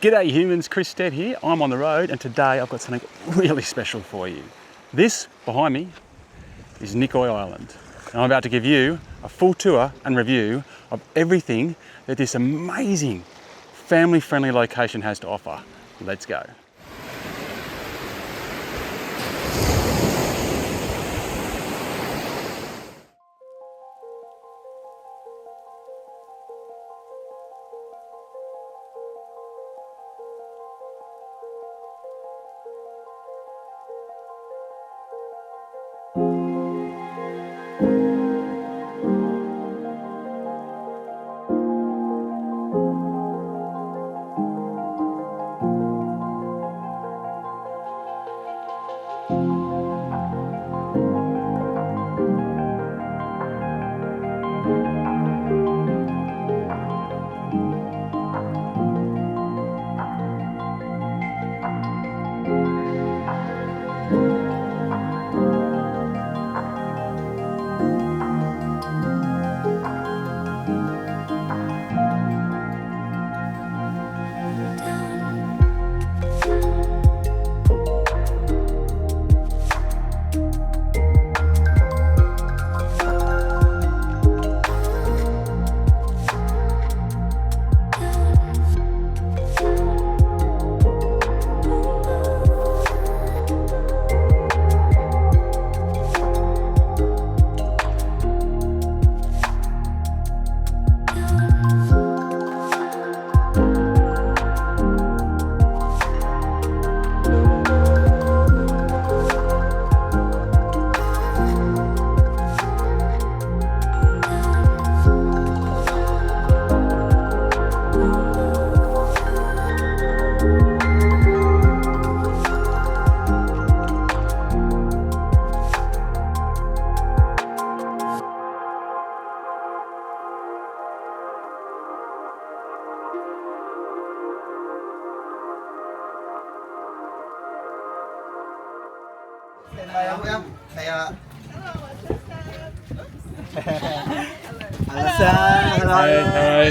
G'day humans, Chris Stead here. I'm on the road and today I've got something really special for you. This, behind me, is Nikoi Island. And I'm about to give you a full tour and review of everything that this amazing family-friendly location has to offer. Let's go.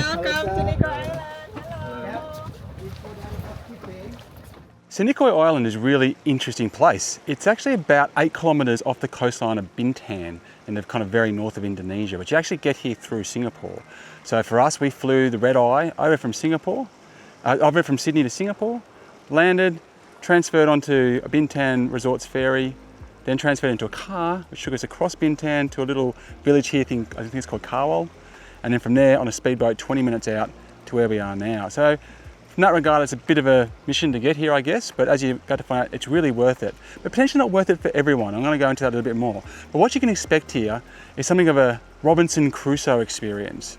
Welcome to Nikoi Island. So Nikoi Island is a really interesting place. It's actually about 8 kilometres off the coastline of Bintan in the kind of very north of Indonesia, but you actually get here through Singapore. So for us, we flew the red eye over from Sydney to Singapore, landed, transferred onto a Bintan Resort's ferry, then transferred into a car, which took us across Bintan to a little village here, I think it's called Kawal, and then from there on a speedboat 20 minutes out to where we are now. So from that regard, it's a bit of a mission to get here, I guess, but as you got to find out, it's really worth it. But potentially not worth it for everyone. I'm going to go into that a little bit more. But what you can expect here is something of a Robinson Crusoe experience.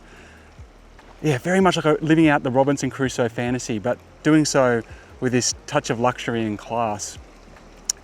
Yeah, very much like living out the Robinson Crusoe fantasy, but doing so with this touch of luxury and class,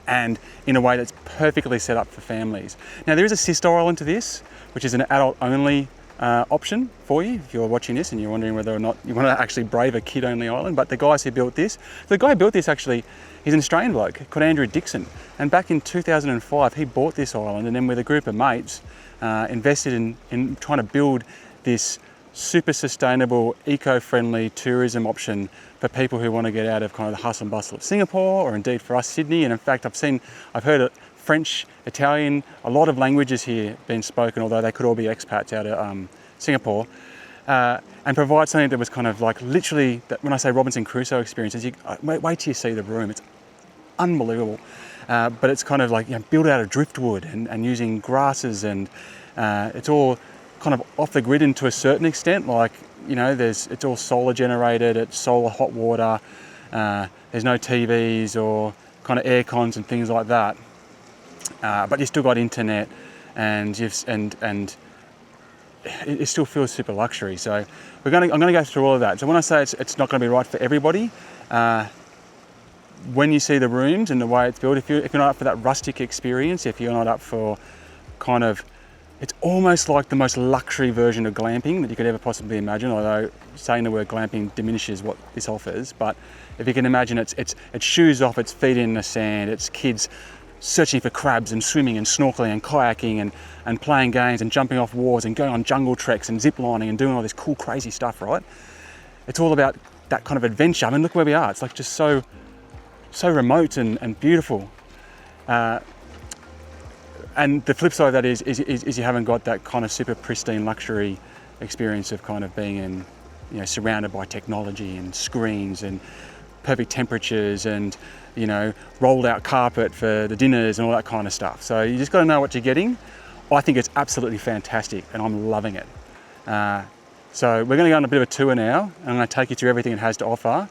and in a way that's perfectly set up for families. Now there is a sister island to this, which is an adult-only option for you if you're watching this and you're wondering whether or not you want to actually brave a kid-only island. But the guys who built this, the guy who built this actually, he's an Australian bloke called Andrew Dixon, and back in 2005 he bought this island and then with a group of mates invested in trying to build this super sustainable, eco-friendly tourism option for people who want to get out of kind of the hustle and bustle of Singapore, or indeed for us Sydney. And in fact I've heard it, French, Italian, a lot of languages here being spoken, although they could all be expats out of Singapore, and provide something that was kind of like literally, when I say Robinson Crusoe experiences, wait till you see the room, it's unbelievable. But it's kind of like, you know, built out of driftwood and using grasses, and it's all kind of off the grid and to a certain extent, like, you know, it's all solar generated, it's solar hot water, there's no TVs or kind of air cons and things like that. But you still got internet, and it still feels super luxury. So I'm going to go through all of that. So when I say it's not going to be right for everybody, when you see the rooms and the way it's built, if you're not up for that rustic experience, if you're not up for kind of, it's almost like the most luxury version of glamping that you could ever possibly imagine, although saying the word glamping diminishes what this offers. But if you can imagine, it's shoes off, it's feet in the sand, it's kids searching for crabs and swimming and snorkeling and kayaking and playing games and jumping off walls and going on jungle treks and ziplining and doing all this cool, crazy stuff, right? It's all about that kind of adventure. I mean, look where we are. It's like just so remote and beautiful. And the flip side of that is you haven't got that kind of super pristine luxury experience of kind of being in, you know, surrounded by technology and screens and perfect temperatures and, you know, rolled out carpet for the dinners and all that kind of stuff. So you just got to know what you're getting. I think it's absolutely fantastic and I'm loving it. So we're going to go on a bit of a tour now. I'm going to take you through everything it has to offer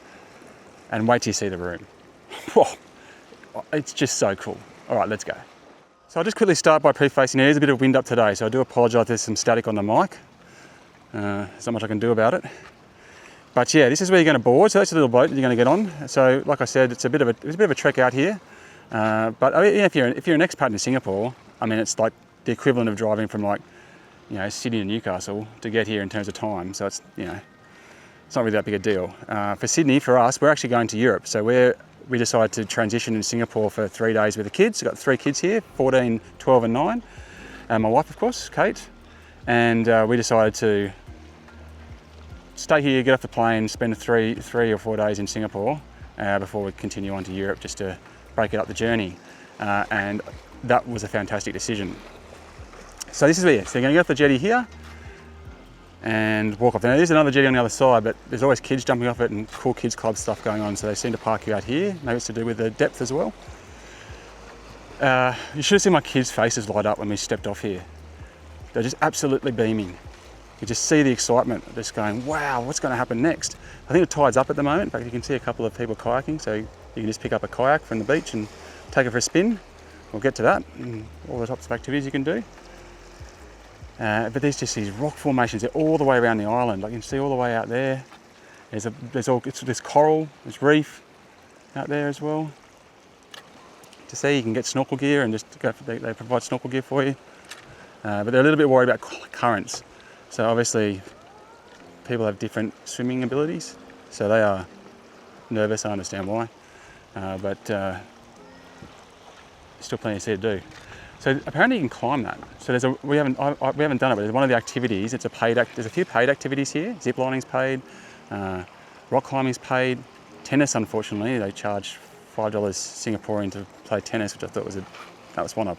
and wait till you see the room. Whoa, it's just so cool. All right, let's go. So I'll just quickly start by prefacing, there's a bit of wind up today, so I do apologise there's some static on the mic. There's not much I can do about it. But yeah, this is where you're going to board, so that's a little boat that you're going to get on. So like I said, it's a bit of a trek out here. But I mean, if you're an expat in Singapore, I mean, it's like the equivalent of driving from like, you know, Sydney to Newcastle to get here in terms of time. So it's, you know, it's not really that big a deal. For Sydney, for us, we're actually going to Europe. So we decided to transition in Singapore for 3 days with the kids. We've got 3 kids here, 14, 12 and 9. And my wife, of course, Kate. And we decided to stay here, get off the plane, spend 3 or 4 days in Singapore before we continue on to Europe just to break it up the journey. And that was a fantastic decision. So this is where, so you're going to get off the jetty here and walk off. Now there's another jetty on the other side, but there's always kids jumping off it and cool kids club stuff going on, so they seem to park you out here. Maybe it's to do with the depth as well. You should have seen my kids' faces light up when we stepped off here. They're just absolutely beaming. You just see the excitement, just going, wow, what's going to happen next? I think the tide's up at the moment. In fact, you can see a couple of people kayaking, so you can just pick up a kayak from the beach and take it for a spin. We'll get to that and all the types of activities you can do. But there's just these rock formations. They're all the way around the island. Like you can see all the way out there. There's coral, there's reef out there as well. To see, you can get snorkel gear and just go. They provide snorkel gear for you. But they're a little bit worried about currents. So obviously, people have different swimming abilities. So they are nervous. I understand why. But still plenty to see to do. So apparently you can climb that. So we haven't done it, but there's one of the activities. There's a few paid activities here. Zip lining's paid, rock climbing's paid. Tennis, unfortunately, they charge $5 Singaporean to play tennis, which I thought that was one I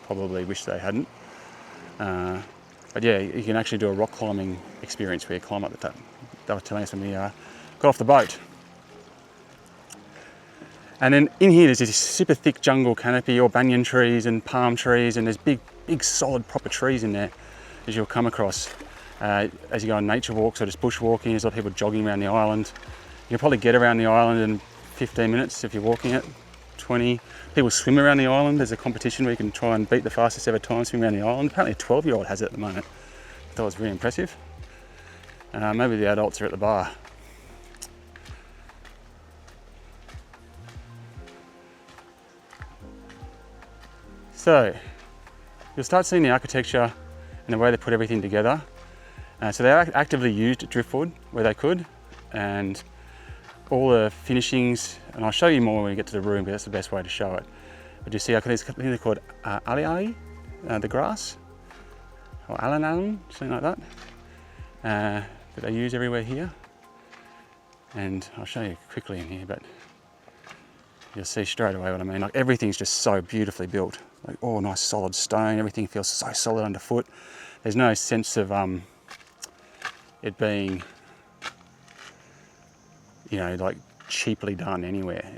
probably wish they hadn't. But yeah, you can actually do a rock climbing experience where you climb up the top. They were telling us when we got off the boat. And then in here there's this super thick jungle canopy, or banyan trees and palm trees, and there's big solid proper trees in there as you'll come across. As you go on nature walks or just bushwalking, there's a lot of people jogging around the island. You can probably get around the island in 15 minutes if you're walking it, 20. People swim around the island. There's a competition where you can try and beat the fastest ever time swimming around the island. Apparently a 12-year-old has it at the moment. I thought it was really impressive. Maybe the adults are at the bar. So you'll start seeing the architecture and the way they put everything together. So they actively used driftwood where they could, and all the finishings, and I'll show you more when we get to the room, but that's the best way to show it. But you see, I think they're called alii, the grass, or alan, something like that, that they use everywhere here. And I'll show you quickly in here, but you'll see straight away what I mean. Like everything's just so beautifully built. Like all nice solid stone, everything feels so solid underfoot. There's no sense of it being, you know, like cheaply done anywhere.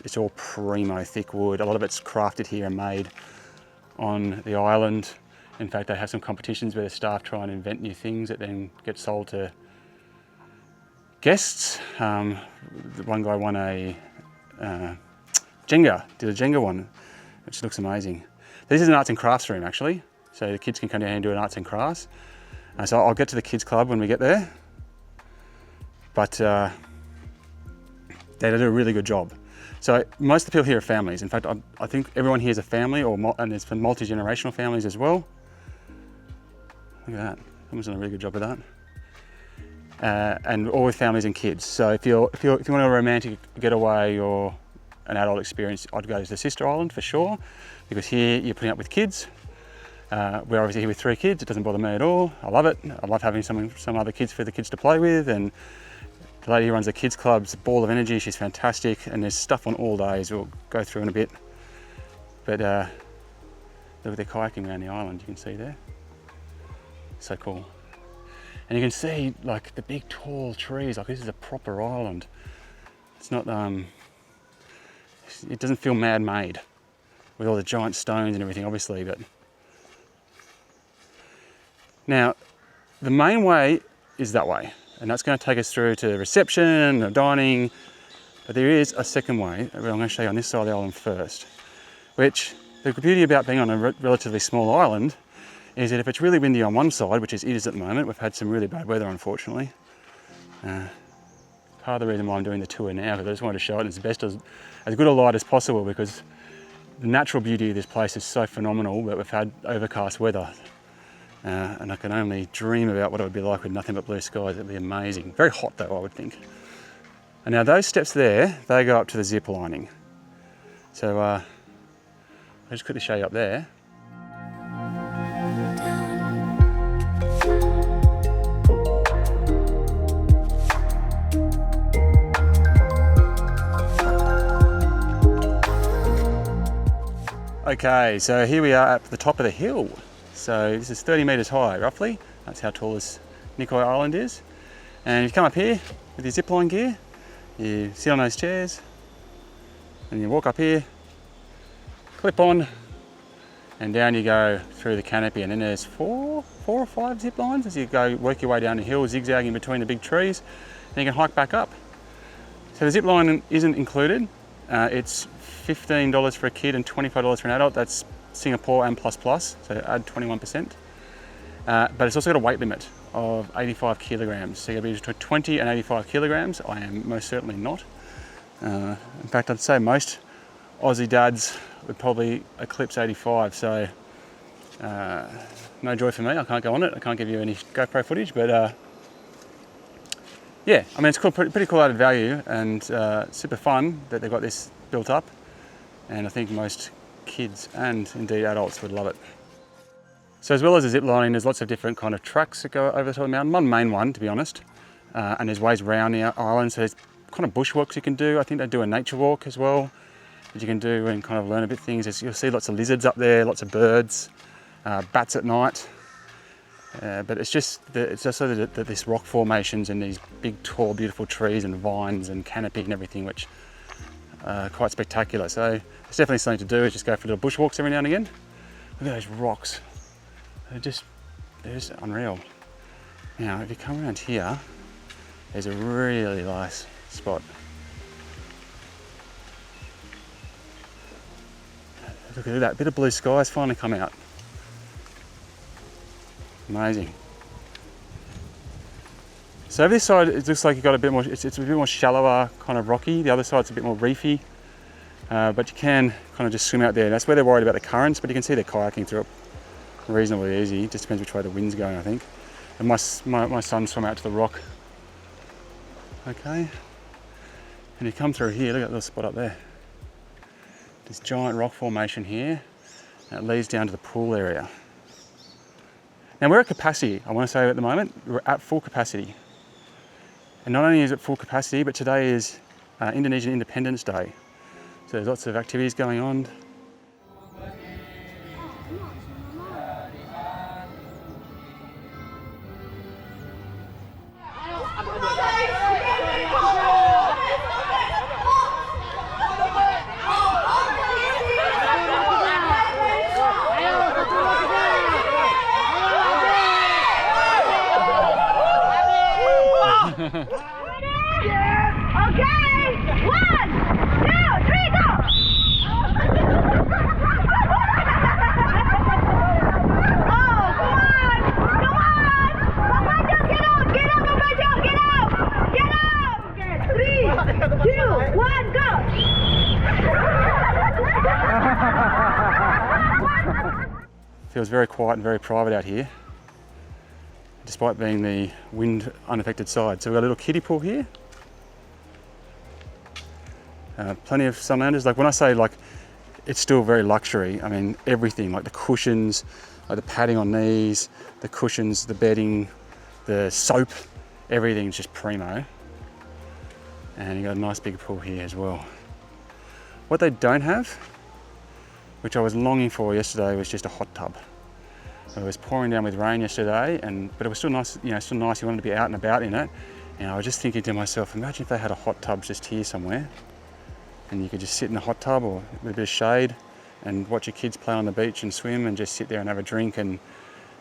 It's all primo thick wood. A lot of it's crafted here and made on the island. In fact, they have some competitions where the staff try and invent new things that then get sold to guests. One guy won a did a Jenga one, which looks amazing. This is an arts and crafts room actually, so the kids can come down and do an arts and crafts. So I'll get to the kids club when we get there, but they do a really good job. So most of the people here are families. In fact, I think everyone here is a family, and it's for multi-generational families as well. Look at that, someone's done a really good job of that. And all with families and kids. So if you want a romantic getaway or an adult experience, I'd go to the sister island for sure, because here you're putting up with kids. We're obviously here with 3 kids. It doesn't bother me at all. I love it. I love having some other kids for the kids to play with, and The lady who runs the kids club's a ball of energy. She's fantastic, and there's stuff on all days we'll go through in a bit. But look at the kayaking around the island, you can see there. So cool. And you can see like the big tall trees, like this is a proper island. It's not, it doesn't feel man-made with all the giant stones and everything, obviously, but. Now, the main way is that way, and that's going to take us through to the reception, the dining, but there is a second way that I'm going to show you on this side of the island first, which the beauty about being on a relatively small island is that if it's really windy on one side, which it is at the moment, we've had some really bad weather unfortunately. Part of the reason why I'm doing the tour now, because I just wanted to show it as good a light as possible, because the natural beauty of this place is so phenomenal, but we've had overcast weather. And I can only dream about what it would be like with nothing but blue skies. It'd be amazing. Very hot though, I would think. And now those steps there, they go up to the zip lining. So I'll just quickly show you up there. Okay, so here we are at the top of the hill. So this is 30 metres high, roughly. That's how tall this Nikoi Island is. And you come up here with your zipline gear, you sit on those chairs, and you walk up here, clip on, and down you go through the canopy. And then there's four or five zip lines as you go work your way down the hill, zigzagging between the big trees, and you can hike back up. So the zip line isn't included. It's $15 for a kid and $25 for an adult. That's Singapore and plus, so add 21%. But it's also got a weight limit of 85 kilograms. So you'll be between 20 and 85 kilograms. I am most certainly not. In fact, I'd say most Aussie dads would probably eclipse 85. So no joy for me. I can't go on it. I can't give you any GoPro footage, but yeah, I mean, it's cool, pretty cool added value, and super fun that they've got this built up. And I think most kids and indeed adults would love it. So as well as the zip lining, there's lots of different kind of tracks that go over the top of the mountain. One main one, to be honest, and there's ways around the island. So there's kind of bushwalks you can do. I think they do a nature walk as well that you can do and kind of learn a bit of things. You'll see lots of lizards up there, lots of birds, bats at night. But it's just so that this rock formations and these big, tall, beautiful trees and vines and canopy and everything, which are quite spectacular. So it's definitely something to do, is just go for little bushwalks every now and again. Look at those rocks. They're just unreal. Now, if you come around here, there's a really nice spot. Look at that, bit of blue skies finally come out. Amazing. So over this side, it looks like you've got a bit more, it's a bit more shallower, kind of rocky. The other side's a bit more reefy, but you can kind of just swim out there. That's where they're worried about the currents, but you can see they're kayaking through it reasonably easy. It just depends which way the wind's going, I think. And my son swam out to the rock. Okay. And you come through here, look at that little spot up there. This giant rock formation here, and it leads down to the pool area. Now we're at capacity, I want to say at the moment, we're at full capacity. And not only is it full capacity, but today is Indonesian Independence Day. So there's lots of activities going on. Feels very quiet and very private out here, despite being the wind unaffected side. So we've got a little kiddie pool here. Plenty of sunlanders. Like when I say like, it's still very luxury. I mean, everything, like the cushions, like the padding on these, the cushions, the bedding, the soap, everything's just primo. And you got a nice big pool here as well. What they don't have, which I was longing for yesterday, was just a hot tub. It was pouring down with rain yesterday, but it was still nice. You know, still nice. You wanted to be out and about in it. And I was just thinking to myself, imagine if they had a hot tub just here somewhere, and you could just sit in the hot tub or with a bit of shade, and watch your kids play on the beach and swim, and just sit there and have a drink. And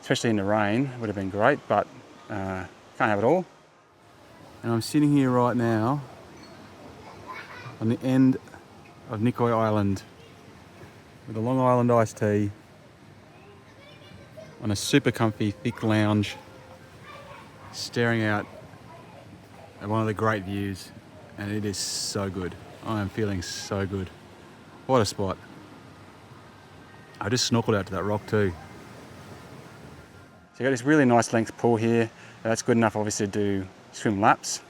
especially in the rain, would have been great. But can't have it all. And I'm sitting here right now on the end of Nikoi Island with a Long Island iced tea on a super comfy thick lounge, staring out at one of the great views, and it is so good. I am feeling so good. What a spot. I just snorkeled out to that rock too. So you got this really nice length pool here. That's good enough obviously to do swim laps.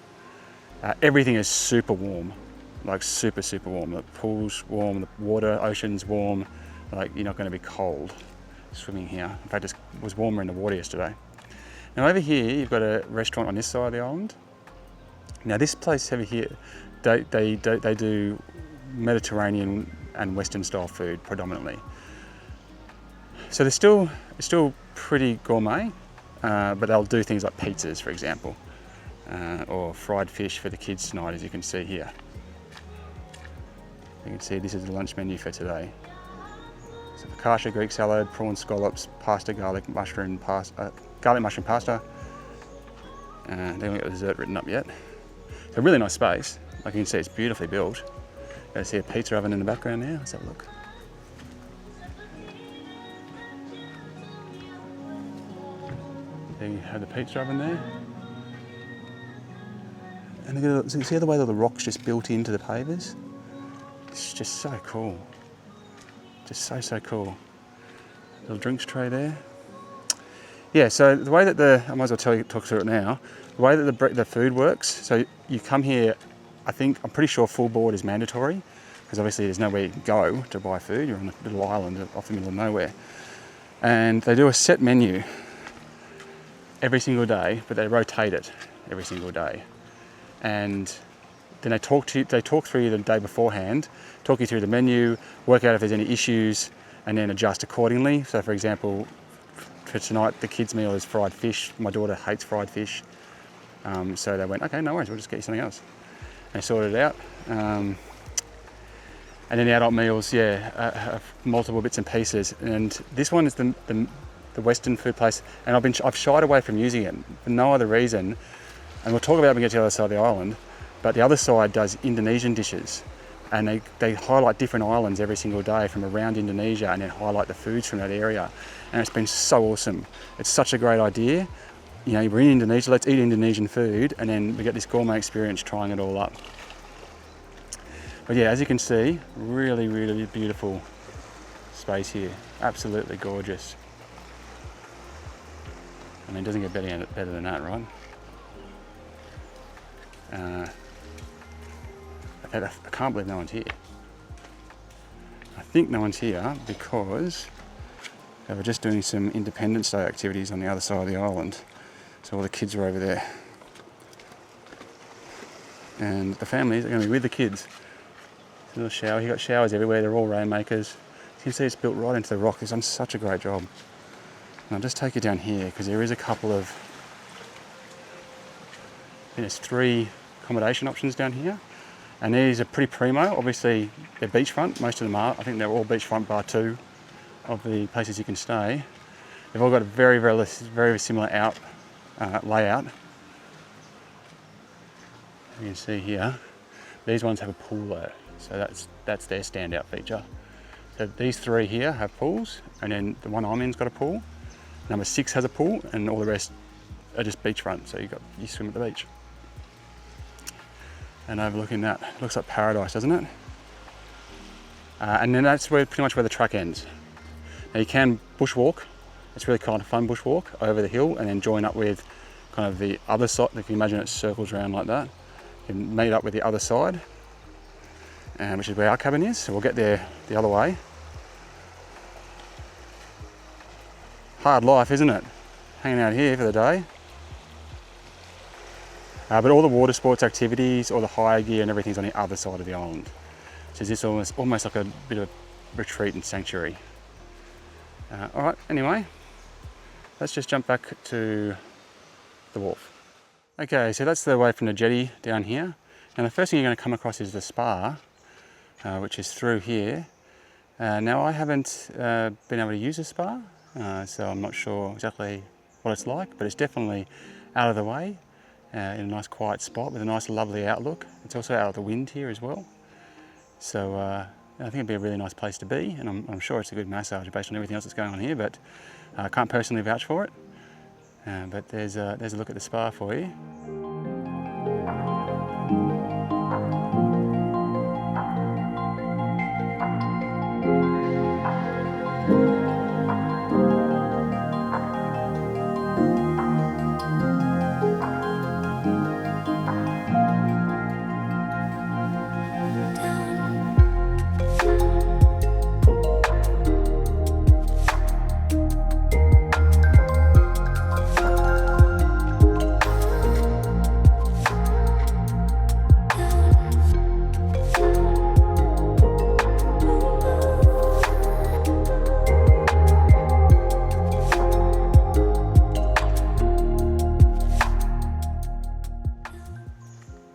Everything is super warm, like super warm. The pool's warm, the water, ocean's warm. Like, you're not going to be cold swimming here. In fact, it was warmer in the water yesterday. Now over here, you've got a restaurant on this side of the island. Now this place over here, they do Mediterranean and Western style food predominantly. So it's still pretty gourmet, but they'll do things like pizzas, for example, or fried fish for the kids tonight, as you can see here. You can see this is the lunch menu for today. So focaccia, Greek salad, prawn scallops, pasta, garlic mushroom pasta. They haven't got the dessert written up yet. It's a really nice space. Like you can see, it's beautifully built. You see a pizza oven in the background there. Let's have a look. There you have the pizza oven there. And look at, see the way that the rock's just built into the pavers? It's just so cool. Just so cool. Little drinks tray there. Yeah, so the way that I might as well talk through it now. The way that the food works, so you come here, I'm pretty sure full board is mandatory, because obviously there's nowhere you can go to buy food. You're on a little island off the middle of nowhere. And they do a set menu every single day, but they rotate it every single day. And then they talk through you the day beforehand, talk you through the menu, work out if there's any issues, and then adjust accordingly. So for example, for tonight, the kids' meal is fried fish. My daughter hates fried fish. So they went, okay, no worries, we'll just get you something else. They sorted it out. And then the adult meals, have multiple bits and pieces. And this one is the Western food place, and I've shied away from using it for no other reason. And we'll talk about it when we get to the other side of the island. But the other side does Indonesian dishes, and they highlight different islands every single day from around Indonesia, and then highlight the foods from that area. And it's been so awesome. It's such a great idea. You know, we're in Indonesia, let's eat Indonesian food, and then we get this gourmet experience trying it all up. But yeah, as you can see, really beautiful space here. Absolutely gorgeous. I mean, it doesn't get better than that, right? I can't believe no one's here. I think no one's here because they were just doing some Independence Day activities on the other side of the island. So all the kids are over there. And the families are going to be with the kids. There's a little shower. You've got showers everywhere. They're all rainmakers. You can see it's built right into the rock. It's done such a great job. And I'll just take you down here because there is a couple of... I think there's 3 accommodation options down here. And these are pretty primo. Obviously, they're beachfront. Most of them are. I think they're all beachfront bar 2 of the places you can stay. They've all got a very similar layout. You can see here, these ones have a pool though. So that's their standout feature. So these 3 here have pools, and then the one I'm in's got a pool. Number 6 has a pool, and all the rest are just beachfront. So you swim at the beach. And overlooking that, looks like paradise, doesn't it? And then that's pretty much where the track ends. Now you can bushwalk. It's really kind of fun bushwalk over the hill, and then join up with kind of the other side. You can imagine it circles around like that. You can meet up with the other side, which is where our cabin is. So we'll get there the other way. Hard life, isn't it? Hanging out here for the day. But all the water sports activities, all the hire gear and everything's on the other side of the island. So it's almost like a bit of retreat and sanctuary. All right, anyway, let's just jump back to the wharf. Okay, so that's the way from the jetty down here. And the first thing you're going to come across is the spa, which is through here. Now I haven't been able to use a spa, so I'm not sure exactly what it's like, but it's definitely out of the way, in a nice quiet spot with a nice lovely outlook. It's also out of the wind here as well. So I think it'd be a really nice place to be, and I'm sure it's a good massage based on everything else that's going on here, but I can't personally vouch for it. But there's a look at the spa for you.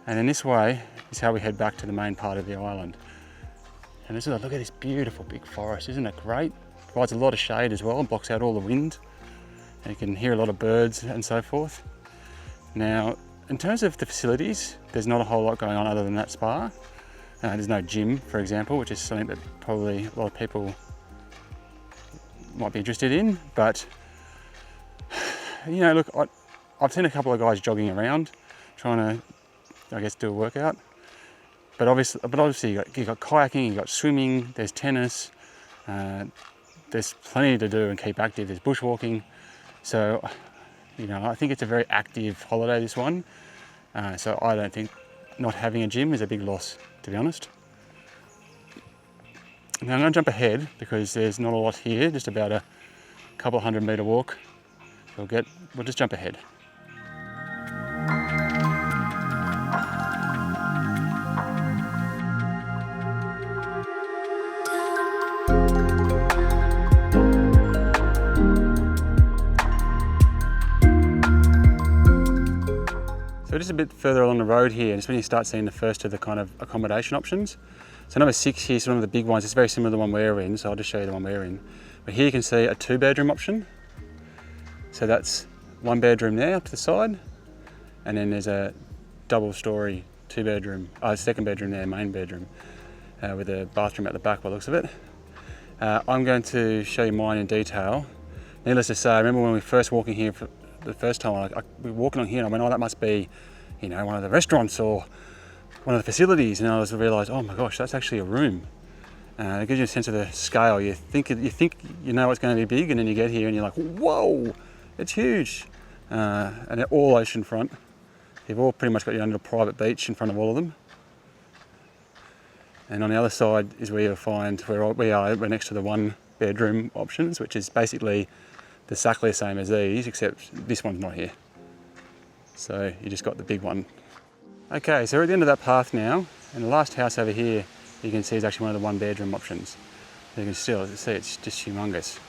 And then this way is how we head back to the main part of the island. And look at this beautiful big forest, isn't it great? Provides a lot of shade as well and blocks out all the wind. And you can hear a lot of birds and so forth. Now, in terms of the facilities, there's not a whole lot going on other than that spa. There's no gym, for example, which is something that probably a lot of people might be interested in. But, you know, look, I've seen a couple of guys jogging around trying to, I guess, do a workout. But obviously you've got kayaking, you've got swimming, there's tennis, there's plenty to do and keep active, there's bushwalking. So, you know, I think it's a very active holiday, this one. So I don't think not having a gym is a big loss, to be honest. Now I'm going to jump ahead because there's not a lot here, just about a couple 100-metre walk. We'll just jump ahead. So just a bit further along the road here, and it's when you start seeing the first of the kind of accommodation options. So number 6 here is one of the big ones. It's very similar to the one we're in, so I'll just show you the one we're in. But here you can see a 2-bedroom option. So that's 1 bedroom there up to the side, and then there's a double-storey 2-bedroom, 2nd bedroom there, main bedroom, with a bathroom at the back by the looks of it. I'm going to show you mine in detail. Needless to say, I remember when we first walking here for the first time, we were walking on here and I went, oh, that must be, you know, one of the restaurants or one of the facilities, and I realised, oh my gosh, that's actually a room. It gives you a sense of the scale. You think you know it's going to be big, and then you get here and you're like, whoa, it's huge. And they're all oceanfront. You've all pretty much got your own little private beach in front of all of them. And on the other side is where you'll find where we're next to the 1-bedroom options, which is basically exactly the same as these, except this one's not here. So you just got the big one. Okay, so we're at the end of that path now, and the last house over here you can see is actually one of the 1-bedroom options. You can still see it's just humongous.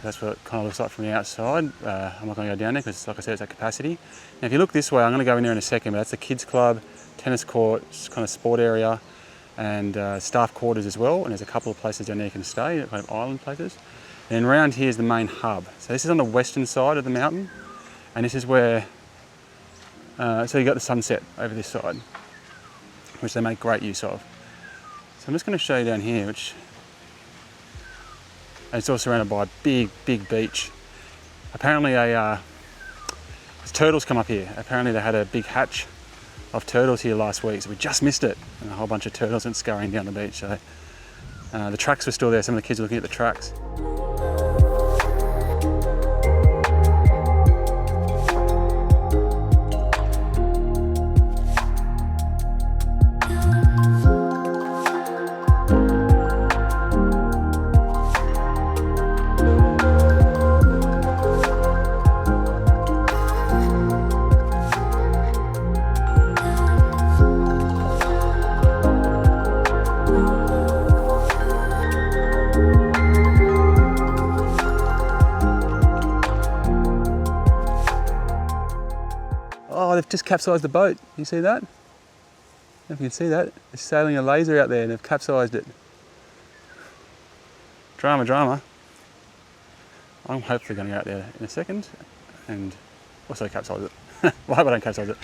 That's what it kind of looks like from the outside. I'm not going to go down there because, like I said, it's at capacity. Now if you look this way, I'm going to go in there in a second, but that's the kids club, tennis court, kind of sport area, and staff quarters as well. And there's a couple of places down there you can stay, kind of island places. And around here is the main hub. So this is on the western side of the mountain, and this is where, so you got the sunset over this side, which they make great use of. So I'm just going to show you down here, which, and it's all surrounded by a big, big beach. Apparently turtles come up here. Apparently they had a big hatch of turtles here last week, so we just missed it. And a whole bunch of turtles went scurrying down the beach. So the tracks were still there. Some of the kids were looking at the tracks. just capsized the boat. You see that? I don't know if you can see that. They're sailing a laser out there and they've capsized it. Drama, drama. I'm hopefully going to go out there in a second and also capsize it. Well, I hope I don't capsize it.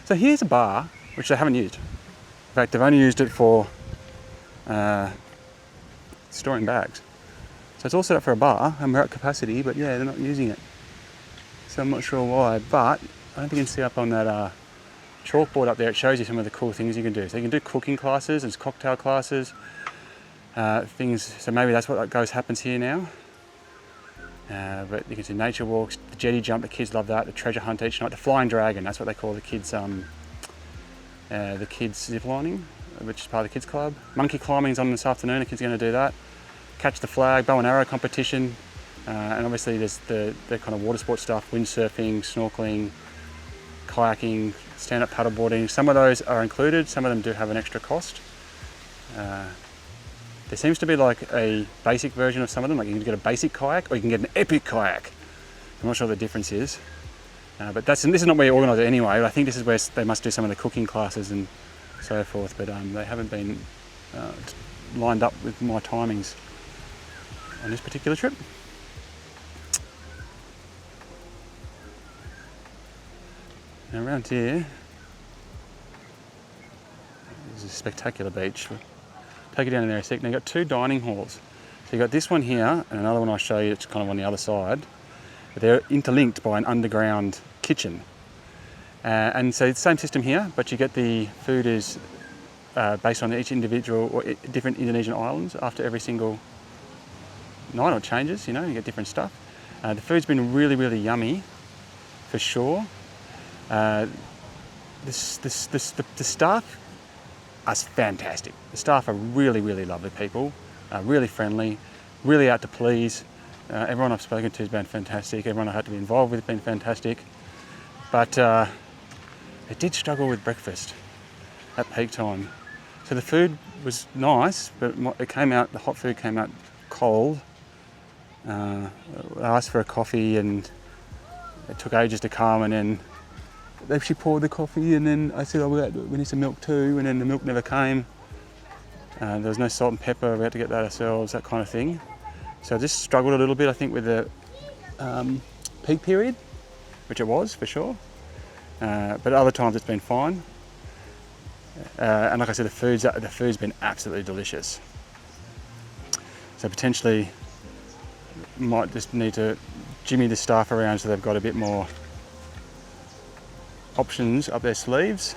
So here's a bar, which they haven't used. In fact, they've only used it for storing bags. So it's all set up for a bar, and we're at capacity, but yeah, they're not using it. So I'm not sure why, but I don't think you can see up on that chalkboard up there, it shows you some of the cool things you can do. So you can do cooking classes, there's cocktail classes, things, so maybe that's what happens here now. But you can see nature walks, the jetty jump, the kids love that, the treasure hunt each night, the flying dragon, that's what they call the kids ziplining, which is part of the kids club. Monkey climbing is on this afternoon, the kids are going to do that. Catch the flag, bow and arrow competition, and obviously there's the kind of water sport stuff, windsurfing, snorkeling, kayaking, stand-up paddleboarding. Some of those are included, some of them do have an extra cost. There seems to be like a basic version of some of them, like you can get a basic kayak or you can get an epic kayak. I'm not sure what the difference is, but this is not where you organise it anyway, but I think this is where they must do some of the cooking classes and so forth, but they haven't been lined up with my timings on this particular trip. Now around here, there's a spectacular beach. We'll take you down in there a sec. Now you've got two dining halls. So you've got this one here and another one I'll show you, it's kind of on the other side. But they're interlinked by an underground kitchen. And so it's the same system here, but you get the food is based on each individual or different Indonesian islands after every single night, or changes, you know, you get different stuff. The food's been really, really yummy, for sure. The staff are fantastic. The staff are really, really lovely people, really friendly, really out to please. Everyone I've spoken to has been fantastic. Everyone I had to be involved with has been fantastic. But they did struggle with breakfast at peak time. So the food was nice, but it came out, the hot food came out cold. I asked for a coffee and it took ages to come, and then she poured the coffee, and then I said, oh, we need some milk too, and then the milk never came. There was no salt and pepper, we had to get that ourselves, that kind of thing. So I just struggled a little bit, I think, with the peak period, which it was for sure. But other times it's been fine. And like I said, the food's been absolutely delicious. So potentially might just need to jimmy the staff around so they've got a bit more options up their sleeves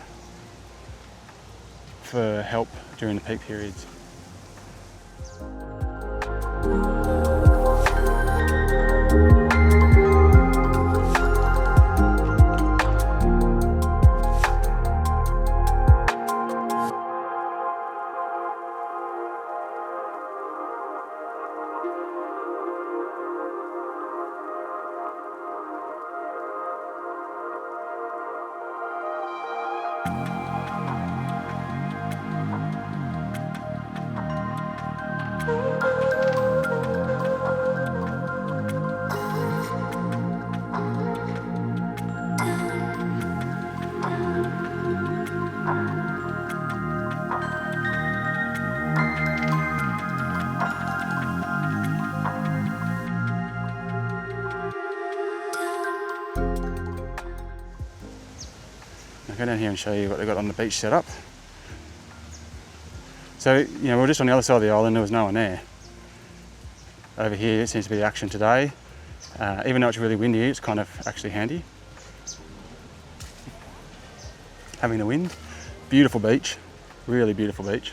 for help during the peak periods. I'll go down here and show you what they've got on the beach set up. So, you know, we're just on the other side of the island, there was no one there. Over here, it seems to be the action today. Even though it's really windy, it's kind of actually handy. Having the wind. Beautiful beach, really beautiful beach.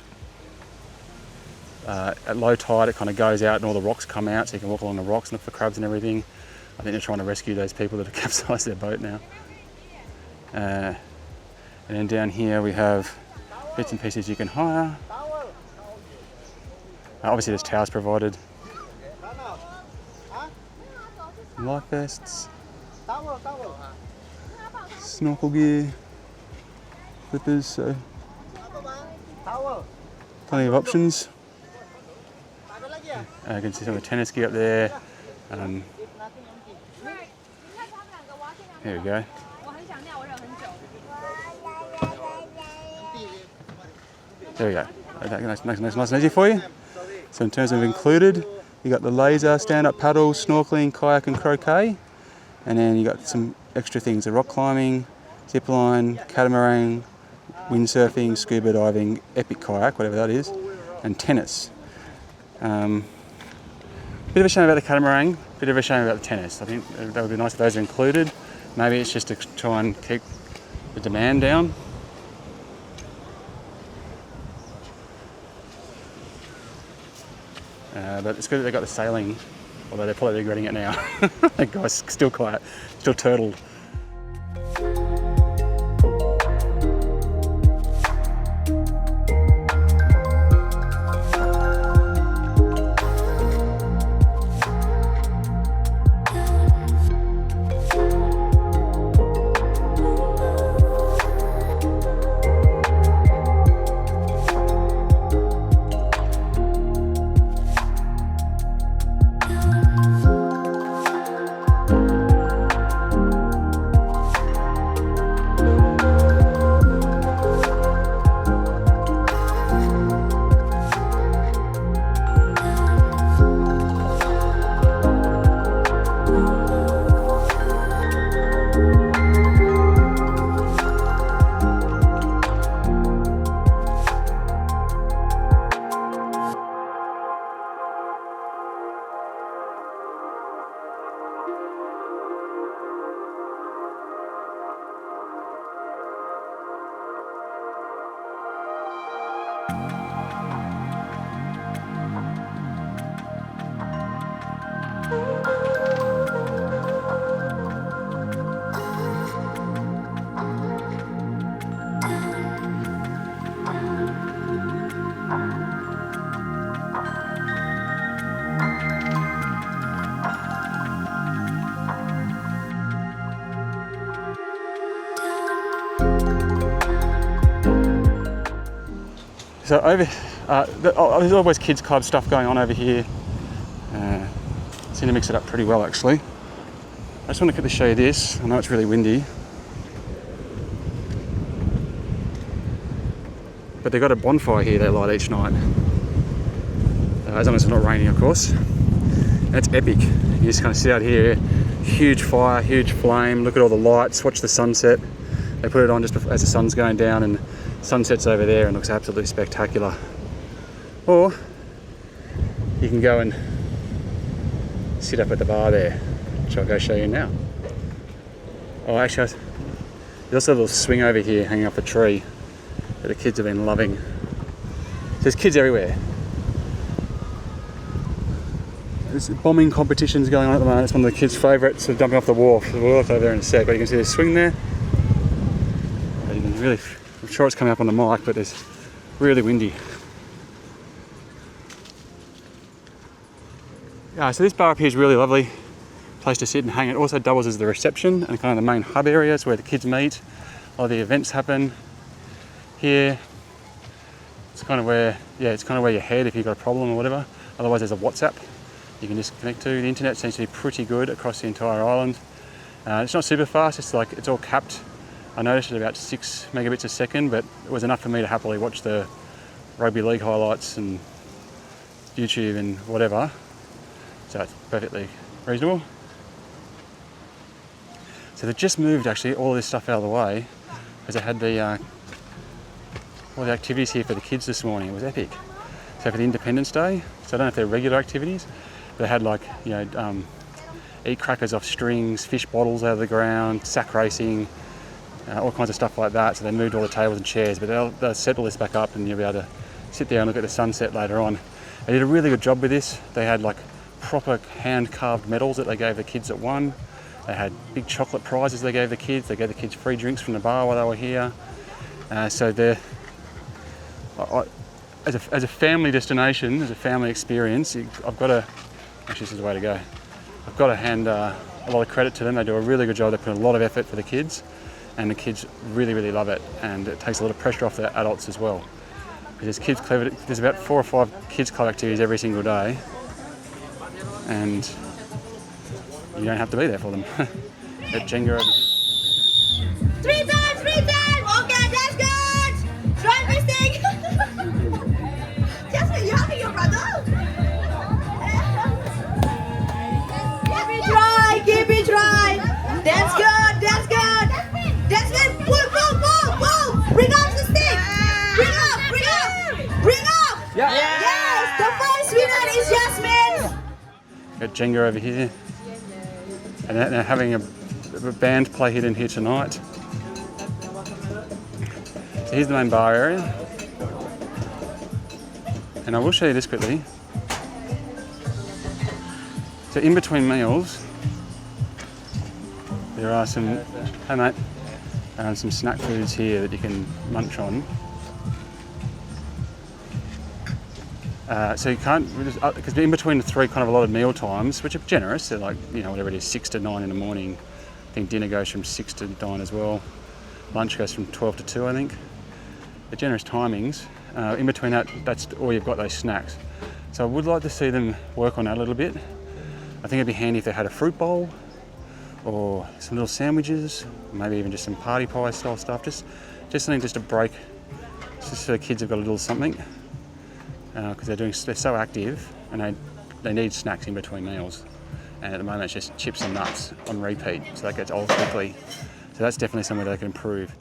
At low tide, it kind of goes out and all the rocks come out, so you can walk along the rocks and look for crabs and everything. I think they're trying to rescue those people that have capsized their boat now. And then down here we have bits and pieces you can hire. Obviously there's towels provided. Life vests. Snorkel gear. Flippers, so plenty of options. You can see some of the tennis gear up there. Here we go. There we go. Nice and easy for you. So in terms of included, you got the laser, stand-up paddles, snorkeling, kayak and croquet. And then you got some extra things, the rock climbing, zipline, catamaran, windsurfing, scuba diving, epic kayak, whatever that is, and tennis. Bit of a shame about the catamaran, bit of a shame about the tennis. I think that would be nice if those are included. Maybe it's just to try and keep the demand down. But it's good that they got the sailing, although they're probably regretting it now. That guy's still quiet, still turtled. So there's always kids club stuff going on over here. Seem to mix it up pretty well actually. I just want to quickly show you this. I know it's really windy, but they've got a bonfire here they light each night. As long as it's not raining, of course. That's epic. You just kind of sit out here, huge fire, huge flame, look at all the lights, watch the sunset. They put it on just as the sun's going down and sunset's over there and looks absolutely spectacular. Or you can go and sit up at the bar there, which I'll go show you now. Oh, actually, there's also a little swing over here hanging off a tree that the kids have been loving. There's kids everywhere. There's bombing competitions going on at the moment. It's one of the kids' favourites, so jumping off the wharf. So we'll look over there in a sec, but you can see the swing there. You can really, I'm sure it's coming up on the mic, but it's really windy. Yeah, so this bar up here is really lovely place to sit and hang. It also doubles as the reception and kind of the main hub areas where the kids meet. A lot of the events happen here. It's kind of where, it's kind of where you head if you've got a problem or whatever. Otherwise, there's a WhatsApp you can just connect to. The internet seems to be pretty good across the entire island. It's not super fast. It's all capped. I noticed it about 6 megabits a second, but it was enough for me to happily watch the rugby league highlights and YouTube and whatever. So it's perfectly reasonable. So they've just moved actually all this stuff out of the way because they had all the activities here for the kids this morning. It was epic. So for the Independence Day, so I don't know if they're regular activities, but they had eat crackers off strings, fish bottles out of the ground, sack racing, all kinds of stuff like that. So they moved all the tables and chairs, but they'll set all this back up and you'll be able to sit there and look at the sunset later on. They did a really good job with this. They had proper hand-carved medals that they gave the kids that won. They had big chocolate prizes they gave the kids. They gave the kids free drinks from the bar while they were here. So they're, as a family destination, as a family experience, I've got to, actually this is the way to go. I've got to hand a lot of credit to them. They do a really good job. They put a lot of effort for the kids, and the kids really, really love it. And it takes a lot of pressure off the adults as well. There's there's about 4 or 5 kids club activities every single day, and you don't have to be there for them. At Jenga over here. 3 times! Okay, that's good! Try missing! Yeah. Yes, the first winner is Jasmine. Got Jenga over here. And they're having a band play hit in here tonight. So here's the main bar area. And I will show you this quickly. So in between meals, there are some, hey mate, some snack foods here that you can munch on. So you can't, because in between the three kind of a lot of meal times, which are generous, they're like, you know, whatever it is, 6 to 9 in the morning. I think dinner goes from 6 to 9 as well. Lunch goes from 12 to 2, I think. The generous timings. In between that, that's all you've got, those snacks. So I would like to see them work on that a little bit. I think it'd be handy if they had a fruit bowl or some little sandwiches, maybe even just some party pie style stuff. Just something just to break, just so the kids have got a little something. Because they're so active and they need snacks in between meals. And at the moment it's just chips and nuts on repeat, so that gets old quickly. So that's definitely somewhere they can improve.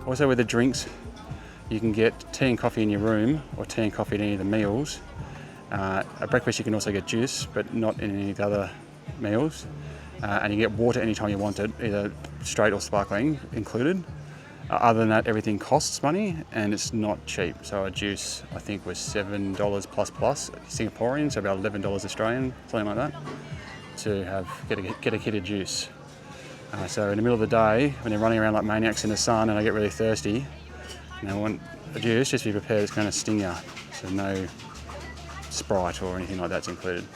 Also with the drinks, you can get tea and coffee in your room or tea and coffee at any of the meals. At breakfast you can also get juice, but not in any of the other meals. And you get water anytime you want it, either straight or sparkling included. Other than that, everything costs money and it's not cheap. So a juice, I think, was $7 plus Singaporean, so about $11 Australian, something like that, to get a kit of juice. So in the middle of the day, when they're running around like maniacs in the sun and I get really thirsty, and I want a juice, just be prepared it's going to sting you. So no Sprite or anything like that's included.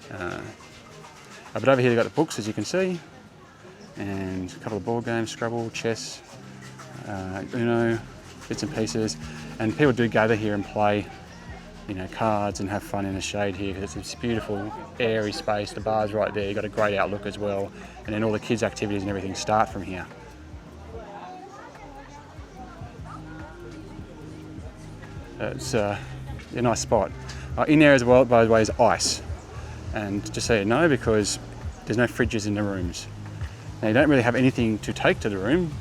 But over here they've got the books, as you can see, and a couple of board games, Scrabble, chess, Uno, bits and pieces. And people do gather here and play, you know, cards and have fun in the shade here because it's this beautiful airy space. The bar's right there, you've got a great outlook as well, and then all the kids' activities and everything start from here. It's a nice spot. In there as well, by the way, is ice, and just so you know, because there's no fridges in the rooms. Now you don't really have anything to take to the room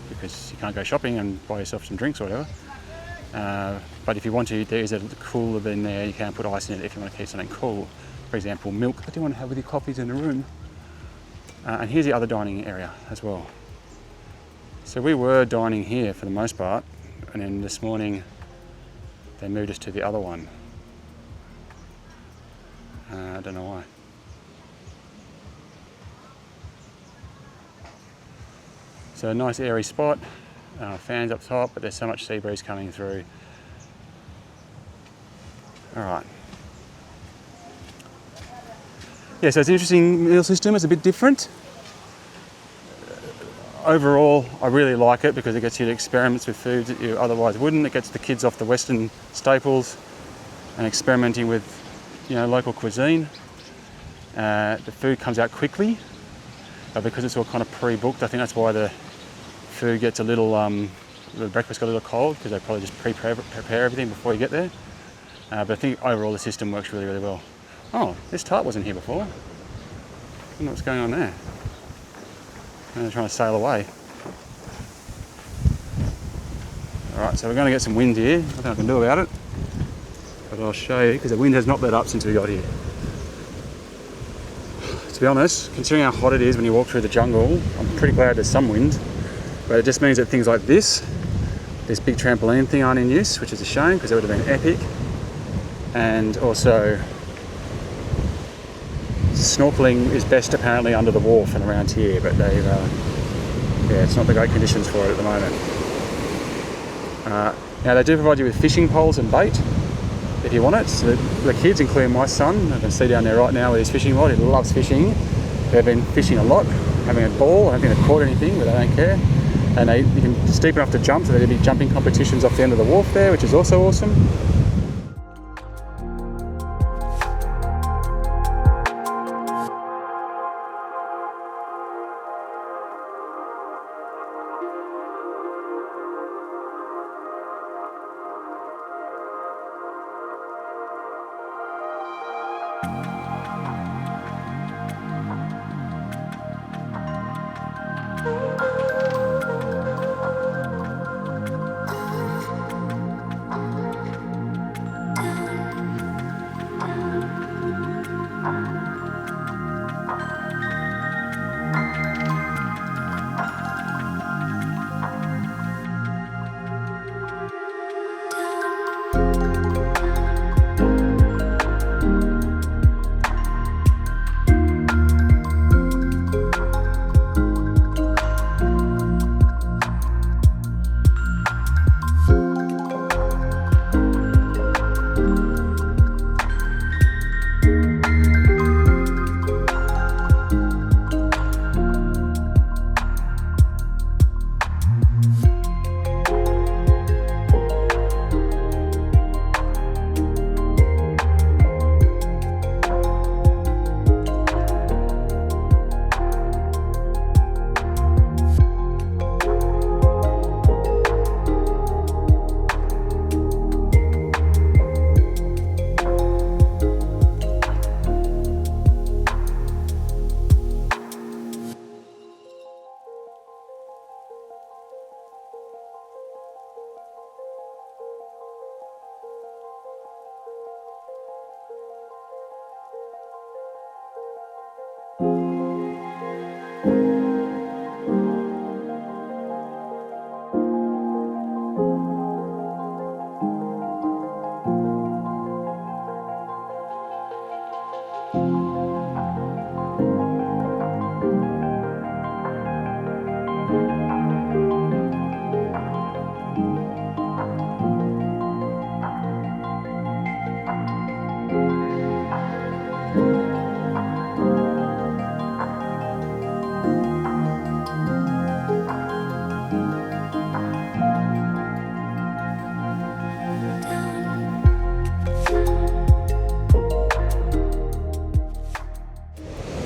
because you can't go shopping and buy yourself some drinks or whatever. But if you want to, there is a cooler in there. You can put ice in it if you want to keep something cool. For example, milk that you want to have with your coffees in the room. And here's the other dining area as well. So we were dining here for the most part, and then this morning they moved us to the other one. I don't know why. So a nice airy spot, fans up top, but there's so much sea breeze coming through. All right. Yeah, so it's an interesting meal system. It's a bit different. Overall, I really like it because it gets you to experiments with foods that you otherwise wouldn't. It gets the kids off the Western staples and experimenting with, you know, local cuisine. The food comes out quickly because it's all kind of pre-booked. I think that's why the food gets a little, the breakfast got a little cold because they probably just prepare everything before you get there. But I think overall the system works really, really well. Oh, this tarp wasn't here before. I don't know what's going on there. They're trying to sail away. Alright, so we're going to get some wind here. Nothing I can do about it. But I'll show you, because the wind has not let up since we got here. To be honest, considering how hot it is when you walk through the jungle, I'm pretty glad there's some wind. But it just means that things like this big trampoline thing aren't in use, which is a shame because it would have been epic. And also, snorkeling is best apparently under the wharf and around here, but they've, yeah, it's not the great conditions for it at the moment. Now they do provide you with fishing poles and bait if you want it. So the kids, including my son, I can see down there right now with his fishing rod, he loves fishing. They've been fishing a lot, having a ball. I don't think they've caught anything, but they don't care. And it's deep enough to jump, so there'll be jumping competitions off the end of the wharf there, which is also awesome.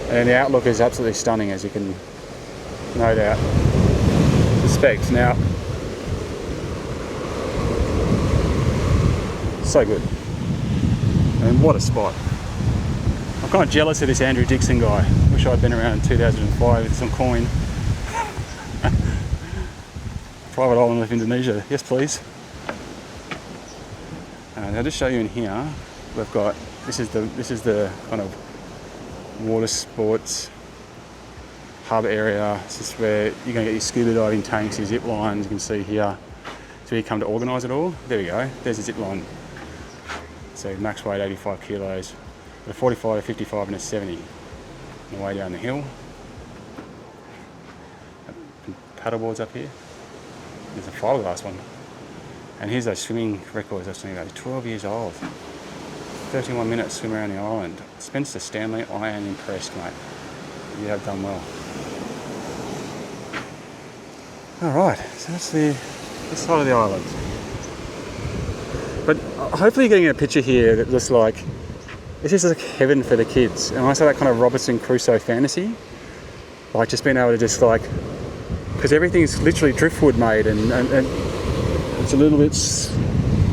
And the outlook is absolutely stunning, as you can no doubt suspect. Now, so good. And what a spot. I'm kind of jealous of this Andrew Dixon guy. Wish I'd been around in 2005 with some coin. Private island of Indonesia. Yes, please. And I'll just show you in here. We've got, this is the kind of water sports hub area. This is where you're going to get your scuba diving tanks, your zip lines. You can see here. So you come to organise it all. There we go. There's a zip line. So max weight 85 kilos. A 45, a 55 and a 70 on the way down the hill. Paddle boards up here. There's a fiberglass one. And here's those swimming records I was talking about. 12 years old. 31 minutes swim around the island. Spencer Stanley, I am impressed, mate. You have done well. Alright, so that's this side of the island. But hopefully you're getting a picture here that looks like, this is like heaven for the kids. And I say that kind of Robinson Crusoe fantasy. Like just being able to just like because everything's literally driftwood made, and it's a little bit,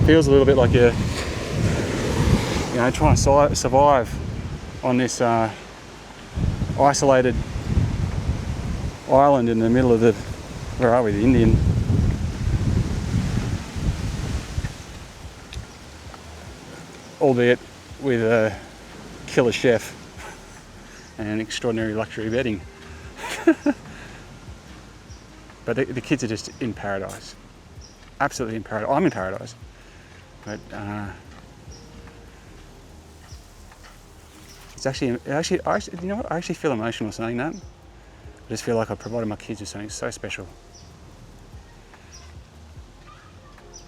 feels a little bit like you're, you know, trying to survive on this isolated island in the middle of the, where are we, the Indian. Albeit with a killer chef and extraordinary luxury bedding. But the kids are just in paradise. Absolutely in paradise. I'm in paradise. But it's actually, you know what? I actually feel emotional saying that. I just feel like I provided my kids with something so special.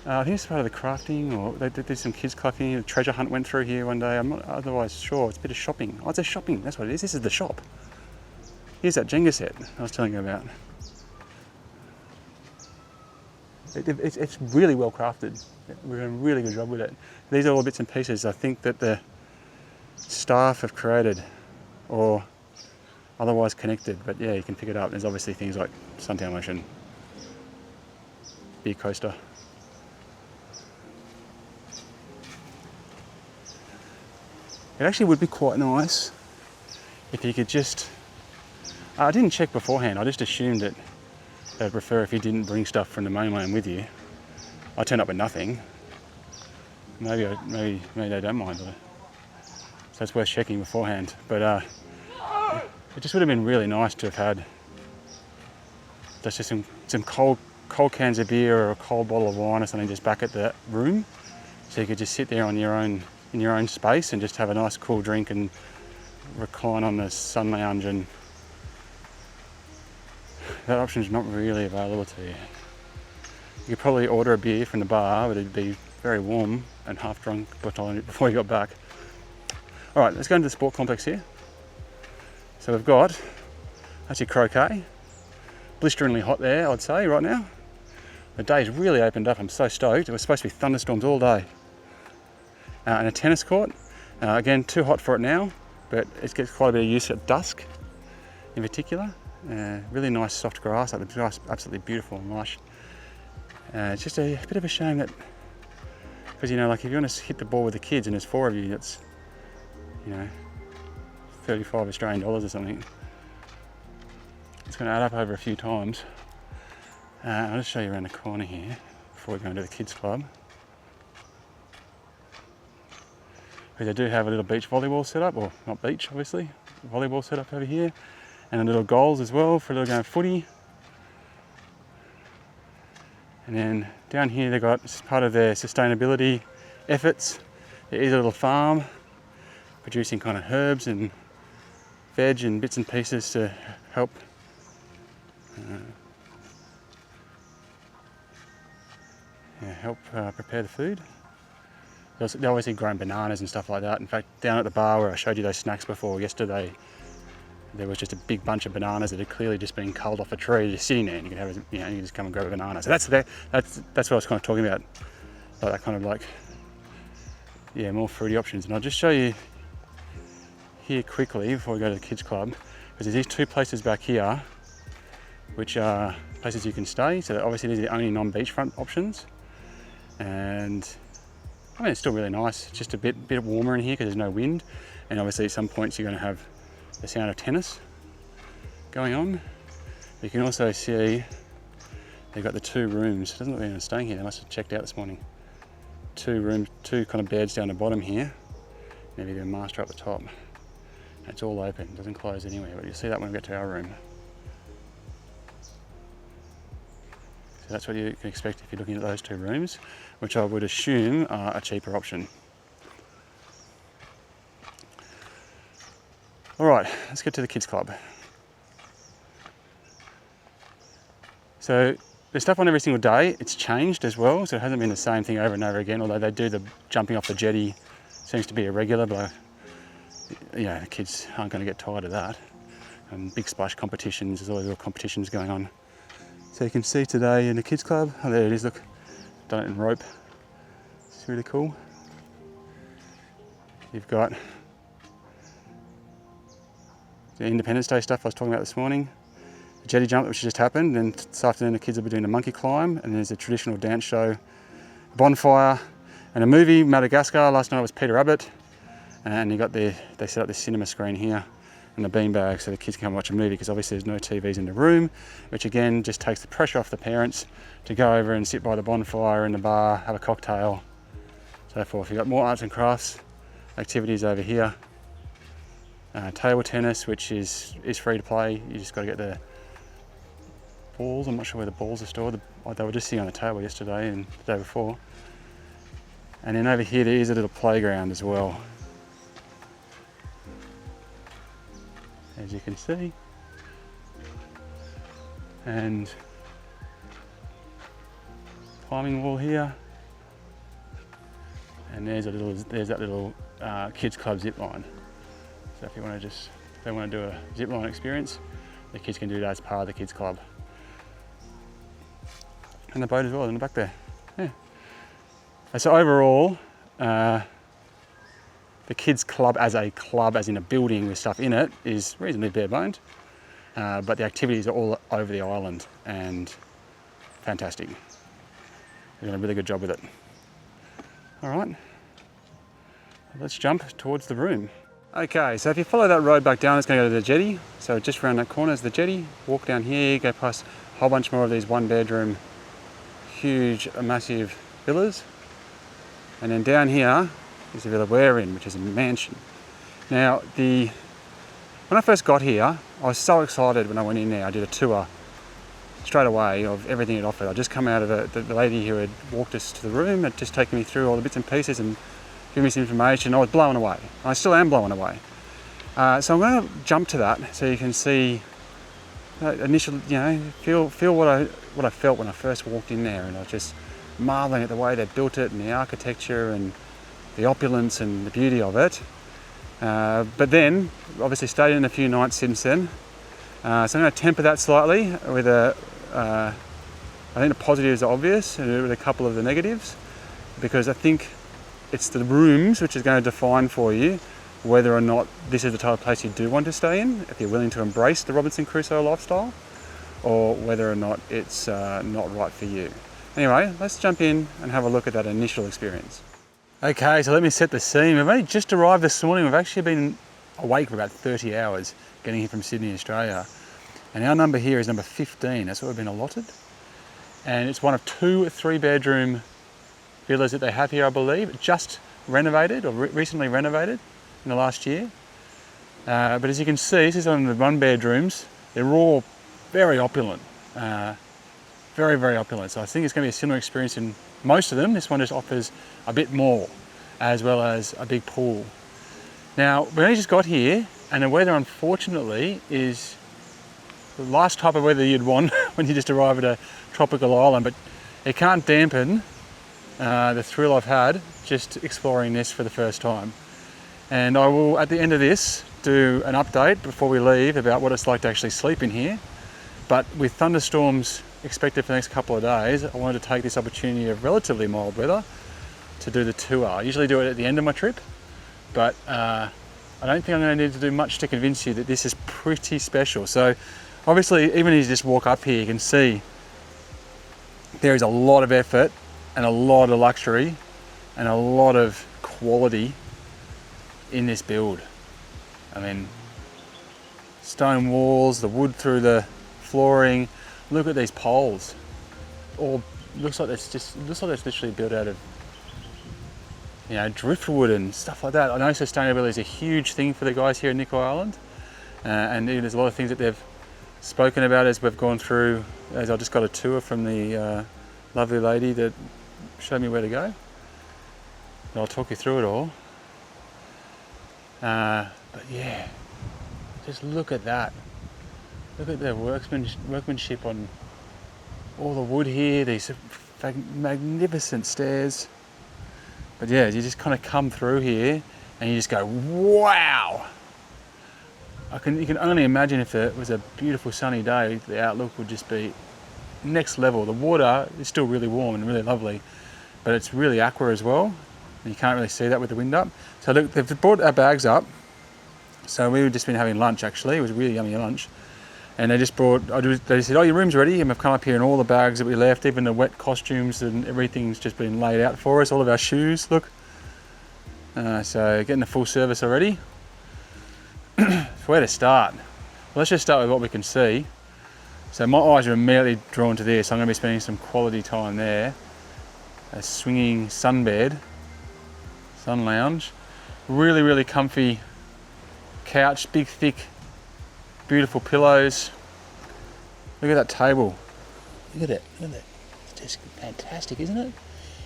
I think it's part of the crafting, or they did some kids crafting. A treasure hunt went through here one day. I'm not otherwise sure. It's a bit of shopping. Oh, it's a shopping. That's what it is. This is the shop. Here's that Jenga set I was telling you about. It's really well crafted. We're doing a really good job with it. These are all bits and pieces I think that the staff have created or otherwise connected. But yeah, you can pick it up. There's obviously things like suntan lotion, beer coaster. It actually would be quite nice if you could just... I didn't check beforehand, I just assumed that they'd prefer if you didn't bring stuff from the mainland with you. I turned up with nothing. Maybe they don't mind. So it's worth checking beforehand. But it just would have been really nice to have had just some cold cans of beer or a cold bottle of wine or something just back at the room. So you could just sit there on your own, in your own space, and just have a nice cool drink and recline on the sun lounge, and that option is not really available to you. You could probably order a beer from the bar, but it'd be very warm and half drunk before you got back. All right, let's go into the sport complex here. So we've got actually croquet, blisteringly hot there, I'd say, right now. The day's really opened up. I'm so stoked. It was supposed to be thunderstorms all day. And a tennis court. Again, too hot for it now, but it gets quite a bit of use at dusk in particular. Really nice soft grass, like the grass absolutely beautiful and lush. It's just a bit of a shame that, because you know, like if you want to hit the ball with the kids and there's 4 of you, that's, you know, 35 Australian dollars or something. It's going to add up over a few times. I'll just show you around the corner here before we go into the kids club. They do have a little beach volleyball set up, or not beach obviously, volleyball set up over here, and a little goals as well for a little game of footy. And then down here they've got, as part of their sustainability efforts, there is a little farm producing kind of herbs and veg and bits and pieces to help prepare the food. They're obviously growing bananas and stuff like that. In fact, down at the bar where I showed you those snacks before yesterday, there was just a big bunch of bananas that had clearly just been culled off a tree, just sitting there, and you can have, you know, you just come and grab a banana. So that's what I was kind of talking about, like that kind of like, yeah, more fruity options. And I'll just show you here quickly before we go to the kids club, because there's these 2 places back here, which are places you can stay. So obviously these are the only non-beachfront options, and I mean, it's still really nice. It's just a bit warmer in here because there's no wind, and obviously at some points you're going to have the sound of tennis going on. You can also see they've got the 2 rooms. It doesn't look like anyone's staying here. They must have checked out this morning. 2 rooms, 2 kind of beds down the bottom here. Maybe the master up the top. And it's all open. It doesn't close anywhere, but you'll see that when we get to our room. So that's what you can expect if you're looking at those 2 rooms, which I would assume are a cheaper option. All right, let's get to the kids club. So there's stuff on every single day. It's changed as well, so it hasn't been the same thing over and over again, although they do the jumping off the jetty, seems to be irregular, but yeah, the kids aren't going to get tired of that. And big splash competitions, there's all these little competitions going on. So you can see today in the kids club, oh there it is, look, done it in rope. It's really cool. You've got the Independence Day stuff I was talking about this morning, jetty jump which just happened, and this afternoon the kids will be doing a monkey climb, and there's a traditional dance show, bonfire, and a movie, Madagascar. Last night was Peter Rabbit, and they set up this cinema screen here and the beanbag so the kids can come watch a movie, because obviously there's no TVs in the room, which again just takes the pressure off the parents to go over and sit by the bonfire in the bar, have a cocktail, so forth. You've got more arts and crafts activities over here. Table tennis, which is free to play. You just got to get the balls. I'm not sure where the balls are stored. They were just sitting on the table yesterday and the day before. And then over here there is a little playground as well, as you can see. And climbing wall here. And there's that little kids club zip line. So if you want to they want to do a zip line experience, the kids can do that as part of the kids club. And the boat as well in the back there. Yeah. And so overall, the kids club as in a building with stuff in it, is reasonably bare boned, but the activities are all over the island and fantastic. They've done a really good job with it. All right, let's jump towards the room. Okay, so if you follow that road back down, it's going to go to the jetty. So just around that corner is the jetty. Walk down here, go past a whole bunch more of these one bedroom, huge, massive villas. And then down here is the villa we're in, which is a mansion. Now, when I first got here, I was so excited when I went in there. I did a tour straight away of everything it offered. I'd just come out of it. The lady who had walked us to the room had just taken me through all the bits and pieces and given me some information. I was blown away. I still am blown away. So I'm going to jump to that so you can see initial, feel what I felt when I first walked in there, and I was just marveling at the way they built it and the architecture and the opulence and the beauty of it. But then, obviously stayed in a few nights since then. So I'm going to temper that slightly with I think the positives are obvious and with a couple of the negatives, because I think it's the rooms which is going to define for you whether or not this is the type of place you do want to stay in, if you're willing to embrace the Robinson Crusoe lifestyle, or whether or not it's not right for you. Anyway, let's jump in and have a look at that initial experience. Okay, so let me set the scene. We've only just arrived this morning. We've actually been awake for about 30 hours getting here from Sydney, Australia. And our number here is number 15. That's what we've been allotted. And it's one of 2 3-bedroom villas that they have here, I believe. Just renovated, or recently renovated in the last year. But as you can see, this is one of the 1-bedrooms. They're all very opulent. Very, very opulent. So I think it's going to be a similar experience in most of them. This one just offers a bit more, as well as a big pool. Now, we only just got here, and the weather, unfortunately, is the last type of weather you'd want when you just arrive at a tropical island, but it can't dampen the thrill I've had just exploring this for the first time. And I will, at the end of this, do an update before we leave about what it's like to actually sleep in here. But with thunderstorms expected for the next couple of days, I wanted to take this opportunity of relatively mild weather to do the tour. I usually do it at the end of my trip, but I don't think I'm going to need to do much to convince you that this is pretty special. So obviously, even as you just walk up here, you can see there is a lot of effort and a lot of luxury and a lot of quality in this build. I mean, stone walls, the wood through the flooring. Look at these poles. All looks like it's literally built out of, driftwood and stuff like that. I know sustainability is a huge thing for the guys here at Nikoi Island, and there's a lot of things that they've spoken about as we've gone through. As I just got a tour from the lovely lady that showed me where to go. And I'll talk you through it all. But yeah, just look at that. Look at the workmanship on all the wood here, these magnificent stairs. But yeah, you just kind of come through here and you just go, wow! You can only imagine if it was a beautiful sunny day, the outlook would just be next level. The water is still really warm and really lovely, but it's really aqua as well. And you can't really see that with the wind up. So look, they've brought our bags up. So we've just been having lunch actually. It was a really yummy lunch. And they just they said, oh, your room's ready. And we've come up here and all the bags that we left, even the wet costumes and everything's just been laid out for us. All of our shoes, look. So getting the full service already. Where to start? Well, let's just start with what we can see. So my eyes are immediately drawn to this. I'm going to be spending some quality time there. A swinging sunbed, sun lounge. Really, really comfy couch, big, thick, beautiful pillows. Look at that table. Look at it. Look at it. It's just fantastic, isn't it?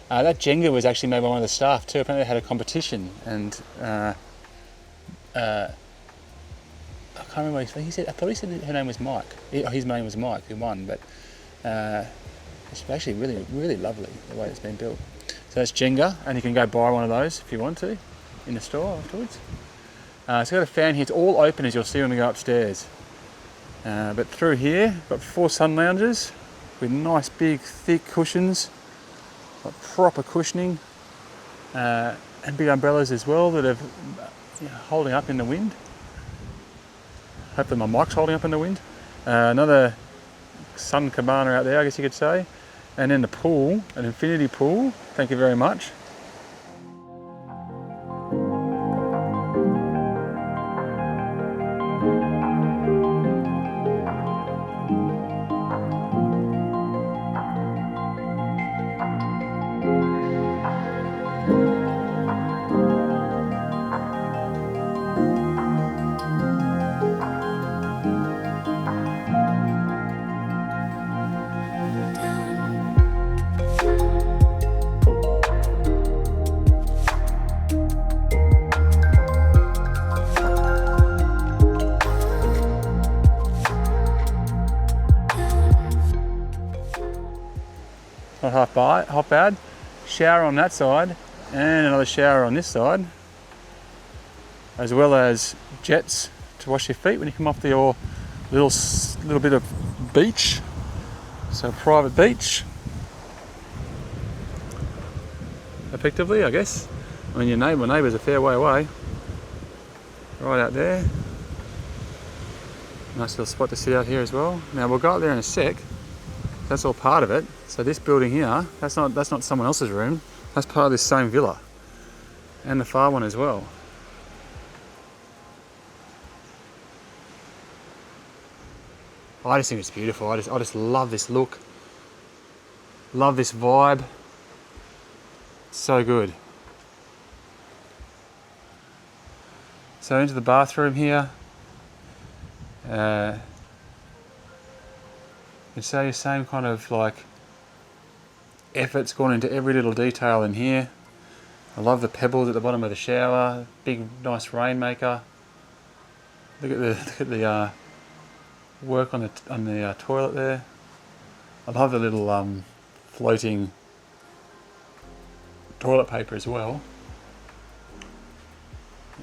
That Jenga was actually made by one of the staff too. Apparently they had a competition, and I can't remember what he said. I thought he said her name was Mike. His name was Mike who won, but it's actually really, really lovely the way it's been built. So that's Jenga, and you can go buy one of those if you want to in the store afterwards. It's got a fan here. It's all open, as you'll see when we go upstairs. But through here, got 4 sun lounges with nice big thick cushions, got proper cushioning, and big umbrellas as well that are holding up in the wind. Hopefully my mic's holding up in the wind. Another sun cabana out there, I guess you could say. And then the pool, an infinity pool. Thank you very much. Not half bad. Shower on that side and another shower on this side, as well as jets to wash your feet when you come off your little bit of beach. So private beach, effectively, I guess. I mean, my neighbour's a fair way away, right out there. Nice little spot to sit out here as well. Now we'll go up there in a sec. That's all part of it. So this building here, that's not someone else's room. That's part of this same villa, and the far one as well. I just think it's beautiful. I just love this look. Love this vibe. So good. So into the bathroom here. You can see the same kind of like effort's gone into every little detail in here. I love the pebbles at the bottom of the shower. Big nice rainmaker. Look at the work on the toilet there. I love the little floating toilet paper as well.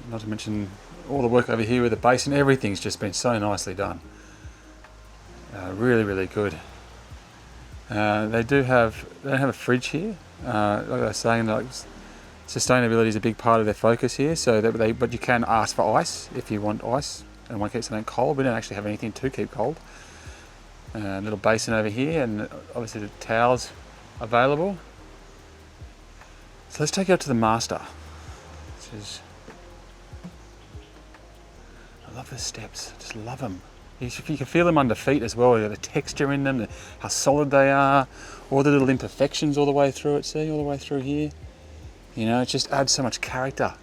Not to mention all the work over here with the basin. Everything's just been so nicely done. Really, really good. They don't have a fridge here. Like I was saying, like, sustainability is a big part of their focus here. But you can ask for ice if you want ice and want to keep something cold. We don't actually have anything to keep cold. Little basin over here, and obviously the towels available. So let's take you up to the master. I love the steps. I just love them. You can feel them under feet as well. The texture in them, how solid they are, all the little imperfections all the way through it. See, all the way through here. You know, it just adds so much character.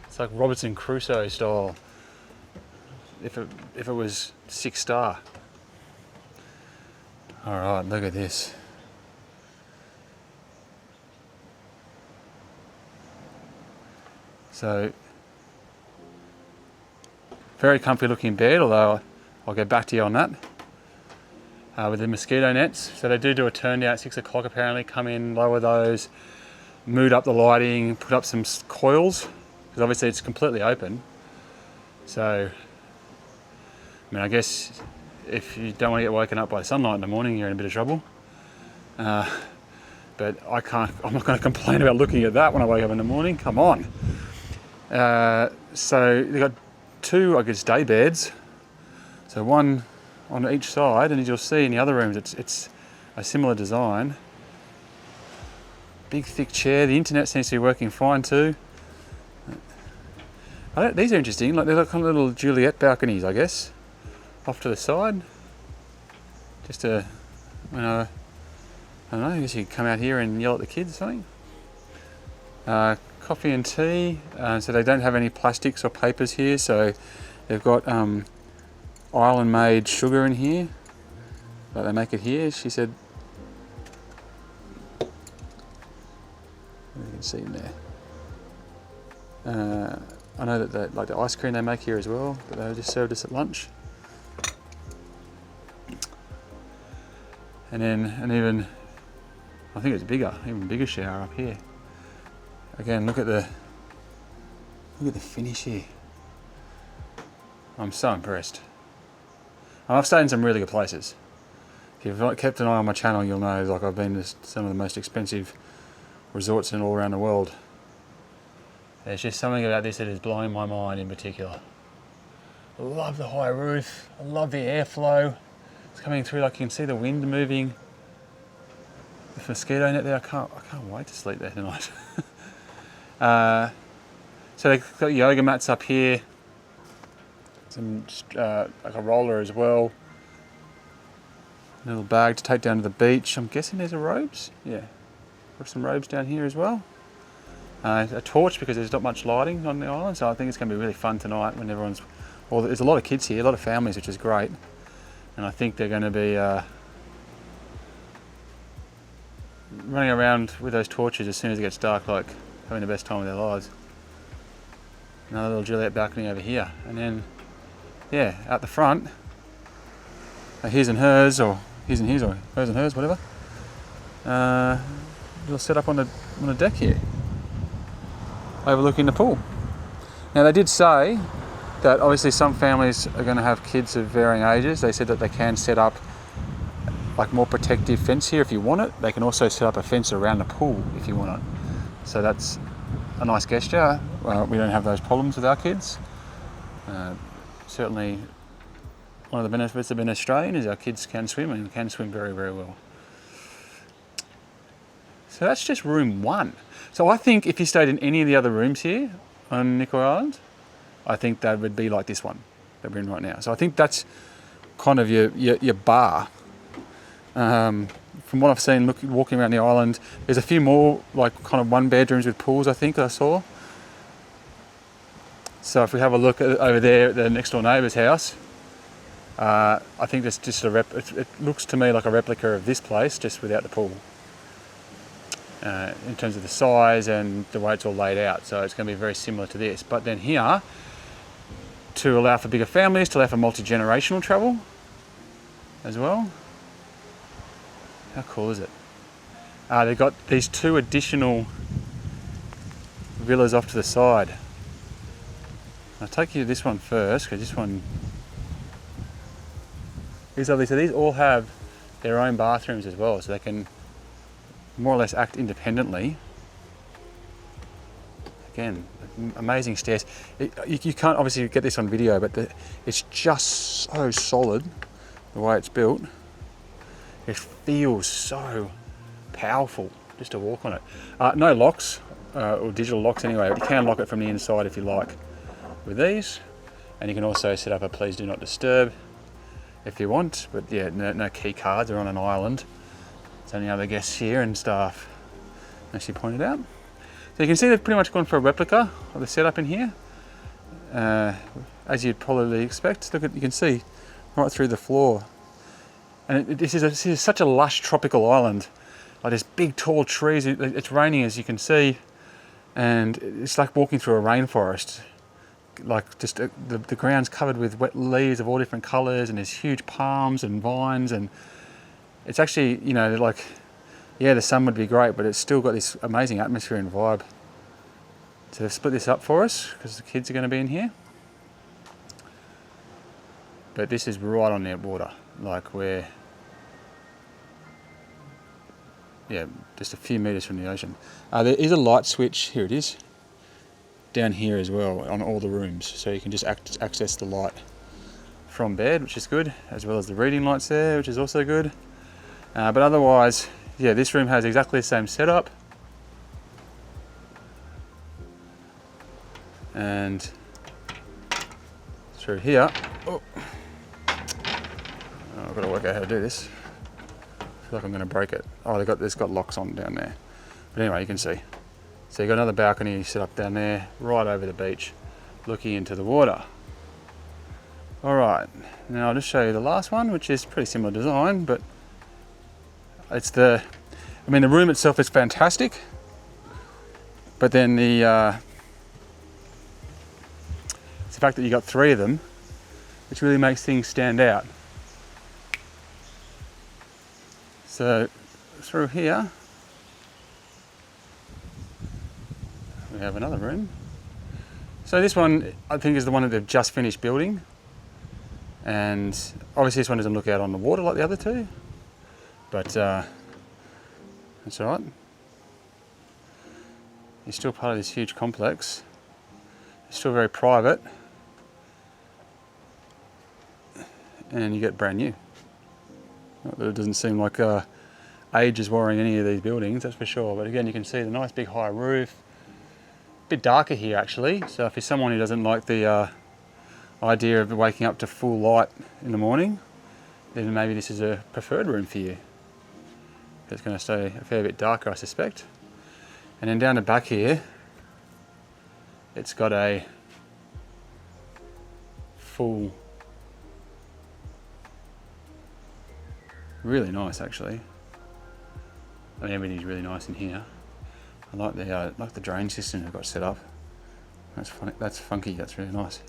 It's like Robinson Crusoe style. If it was 6-star. All right, look at this. So, very comfy looking bed, although I'll get back to you on that. With the mosquito nets. So they do a turn down at 6 o'clock apparently. Come in, lower those, mood up the lighting, put up some coils, because obviously it's completely open. So, I mean, I guess if you don't want to get woken up by sunlight in the morning, you're in a bit of trouble. But I'm not going to complain about looking at that when I wake up in the morning. Come on. So they've got 2, I guess, day beds, So one on each side, and as you'll see in the other rooms, it's a similar design. Big thick chair. The internet seems to be working fine too. These are interesting. Like they're like kind of little Juliet balconies, I guess, off to the side. Just to, I don't know. I guess you could come out here and yell at the kids or something. Coffee and tea. So they don't have any plastics or papers here. So they've got island-made sugar in here. Like they make it here. She said. You can see in there. I know that like the ice cream they make here as well, but they just served us at lunch. And even, I think it's even bigger shower up here. Again, look at the finish here. I'm so impressed. And I've stayed in some really good places. If you've not kept an eye on my channel, you'll know like I've been to some of the most expensive resorts in all around the world. There's just something about this that is blowing my mind in particular. I love the high roof. I love the airflow. It's coming through, like you can see the wind moving. The mosquito net there. I can't wait to sleep there tonight. So they've got yoga mats up here. Some like a roller as well. A little bag to take down to the beach. I'm guessing there's robes. Yeah, got some robes down here as well. A torch because there's not much lighting on the island, so I think it's going to be really fun tonight when everyone's. Well, there's a lot of kids here, a lot of families, which is great, and I think they're going to be running around with those torches as soon as it gets dark, like having the best time of their lives. Another little Juliet balcony over here, and then yeah, out the front, his and hers, or his and his, or hers and hers, whatever. Little set up on the deck here, overlooking the pool. Now they did say that obviously some families are going to have kids of varying ages. They said that they can set up like more protective fence here if you want it. They can also set up a fence around the pool if you want it. So that's a nice gesture. We don't have those problems with our kids. Certainly one of the benefits of being Australian is our kids can swim and can swim very, very well. So that's just room one. So I think if you stayed in any of the other rooms here on Nikoi Island, I think that would be like this one that we're in right now. So I think that's kind of your bar. From what I've seen walking around the island, there's a few more like kind of one bedrooms with pools I think I saw. So if we have a look over there at the next door neighbour's house, I think that's just it looks to me like a replica of this place, just without the pool. In terms of the size and the way it's all laid out, so it's going to be very similar to this. But then here, to allow for bigger families, to allow for multi-generational travel as well. How cool is it? They've got these two additional villas off to the side. I'll take you to this one first, because this one is lovely. So these all have their own bathrooms as well, so they can more or less act independently. Again, amazing stairs. You can't obviously get this on video, but it's just so solid the way it's built. It feels so powerful just to walk on it. No locks, or digital locks anyway, but you can lock it from the inside if you like with these. And you can also set up a please do not disturb if you want, but yeah, no key cards. They're on an island. There's only other guests here and staff, as she pointed out. So you can see they've pretty much gone for a replica of the setup in here, as you'd probably expect. Look at, you can see right through the floor. And this is such a lush tropical island. Like there's big tall trees. It's raining, as you can see, and it's like walking through a rainforest. Like just the ground's covered with wet leaves of all different colours, and there's huge palms and vines, and it's actually, you know, like, yeah, the sun would be great, but it's still got this amazing atmosphere and vibe. So they've split this up for us because the kids are going to be in here. But this is right on the water, like we're, yeah, just a few metres from the ocean. There is a light switch, here it is, down here as well on all the rooms, so you can just access the light from bed, which is good, as well as the reading lights there, which is also good. But otherwise, yeah, this room has exactly the same setup. And through here, oh, I've got to work out how to do this. I feel like I'm going to break it. Oh, it's got locks on down there. But anyway, you can see. So you've got another balcony set up down there, right over the beach, looking into the water. All right, now I'll just show you the last one, which is pretty similar design, but it's the room itself is fantastic, but then it's the fact that you got 3 of them, which really makes things stand out. So through here, we have another room. So this one, I think, is the one that they've just finished building. And obviously this one doesn't look out on the water like the other two, but that's all right. You're still part of this huge complex. It's still very private. And you get brand new. Not that it doesn't seem like age is worrying any of these buildings, that's for sure. But again, you can see the nice big high roof. A bit darker here actually, so if you're someone who doesn't like the idea of waking up to full light in the morning, then maybe this is a preferred room for you. It's going to stay a fair bit darker, I suspect. And then down the back here, it's got a full, really nice actually. I mean, everything's really nice in here. I like the drain system they've got set up. That's funny. That's funky. That's really nice.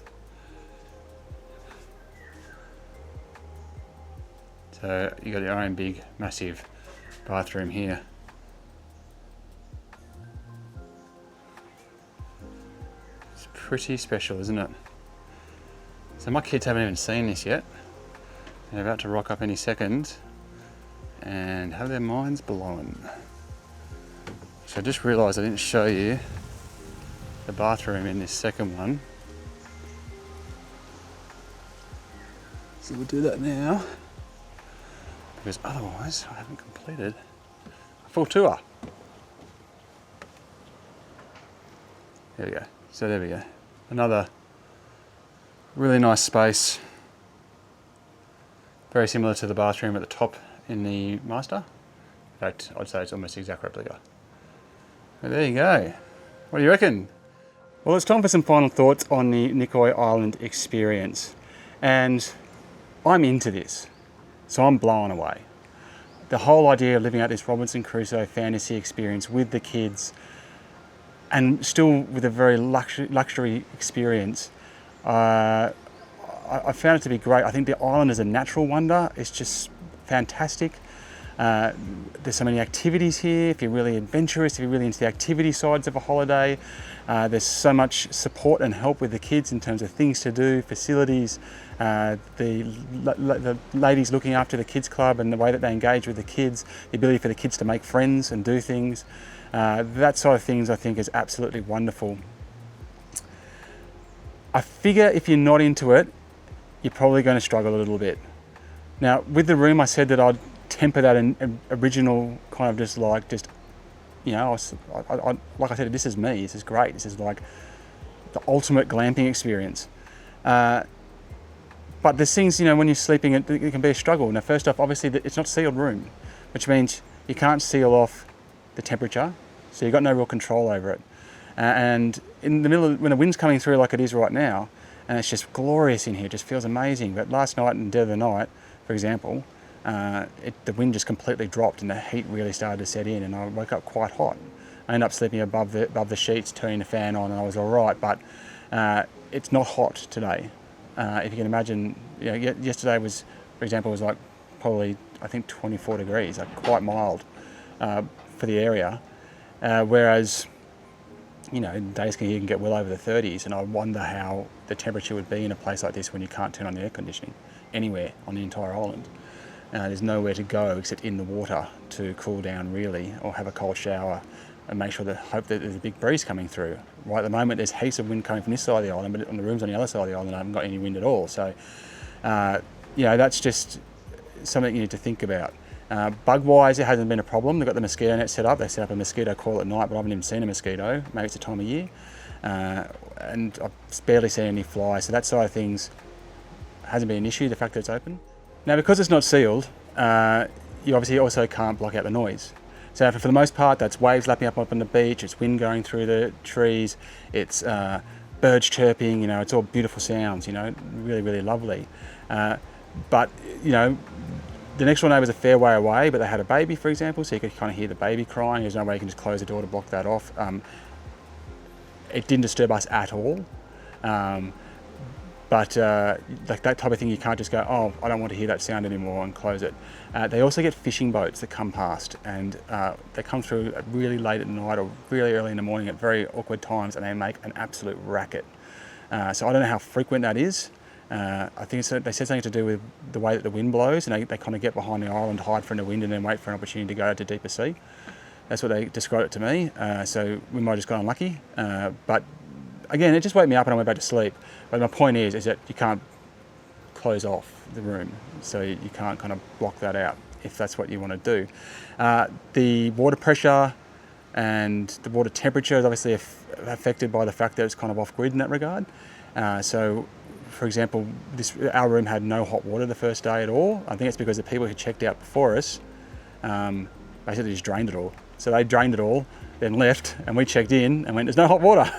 So you got your own big, massive bathroom here. It's pretty special, isn't it? So my kids haven't even seen this yet. They're about to rock up any second and have their minds blown. So I just realised I didn't show you the bathroom in this second one. So we'll do that now, because otherwise I haven't completed a full tour. There we go. So there we go. Another really nice space. Very similar to the bathroom at the top in the master. In fact, I'd say it's almost the exact replica. But there you go. What do you reckon? Well, it's time for some final thoughts on the Nikoi Island experience. And I'm into this, so I'm blown away. The whole idea of living out this Robinson Crusoe fantasy experience with the kids, and still with a very luxury experience, I found it to be great. I think the island is a natural wonder. It's just fantastic. There's so many activities here. If you're really adventurous, if you're really into the activity sides of a holiday, there's so much support and help with the kids in terms of things to do, facilities, the ladies looking after the kids club and the way that they engage with the kids, the ability for the kids to make friends and do things. That sort of things I think is absolutely wonderful. I figure if you're not into it, you're probably going to struggle a little bit. Now, with the room, I said that I'd temper that in original kind of like I said, this is me, this is great, this is like the ultimate glamping experience. But there's things, when you're sleeping, it can be a struggle. Now, first off, obviously, it's not a sealed room, which means you can't seal off the temperature, so you've got no real control over it. And in the middle of, when the wind's coming through like it is right now, and it's just glorious in here, it just feels amazing. But last night and dead of the night, for example, the wind just completely dropped and the heat really started to set in, and I woke up quite hot. I ended up sleeping above the sheets, turning the fan on, and I was all right. But it's not hot today. If you can imagine, yesterday was, for example, was like probably I think 24 degrees, like quite mild for the area. Whereas, days here can get well over the 30s, and I wonder how the temperature would be in a place like this when you can't turn on the air conditioning anywhere on the entire island. There's nowhere to go except in the water to cool down really, or have a cold shower and hope that there's a big breeze coming through. Right at the moment there's heaps of wind coming from this side of the island, but on the rooms on the other side of the island I haven't got any wind at all. So You know, that's just something you need to think about. Bug-wise, it hasn't been a problem. They've got the mosquito net set up. They set up a mosquito coil at night, but I haven't even seen a mosquito. Maybe it's the time of year. And I've barely seen any flies. So that side of things hasn't been an issue, the fact that it's open. Now, because it's not sealed, you obviously also can't block out the noise. So for the most part, that's waves lapping up on the beach, it's wind going through the trees, it's birds chirping, you know, it's all beautiful sounds, you know, really, really lovely. But, you know, the next door neighbour was a fair way away, but they had a baby, for example, so you could kind of hear the baby crying. There's no way you can just close the door to block that off. It didn't disturb us at all. But like that type of thing, you can't just go, oh, I don't want to hear that sound anymore and close it. They also get fishing boats that come past, and they come through really late at night or really early in the morning at very awkward times, and they make an absolute racket. So I don't know how frequent that is. I think they said something to do with the way that the wind blows, and they kind of get behind the island, hide from the wind, and then wait for an opportunity to go out to deeper sea. That's what they described it to me. So we might have just got unlucky. But again, it just woke me up and I went back to sleep. But my point is that you can't close off the room, so you can't kind of block that out if that's what you want to do. The water pressure and the water temperature is obviously affected by the fact that it's kind of off-grid in that regard. So, for example, our room had no hot water the first day at all. I think it's because the people who checked out before us basically just drained it all. So they drained it all, then left, and we checked in and went, there's no hot water.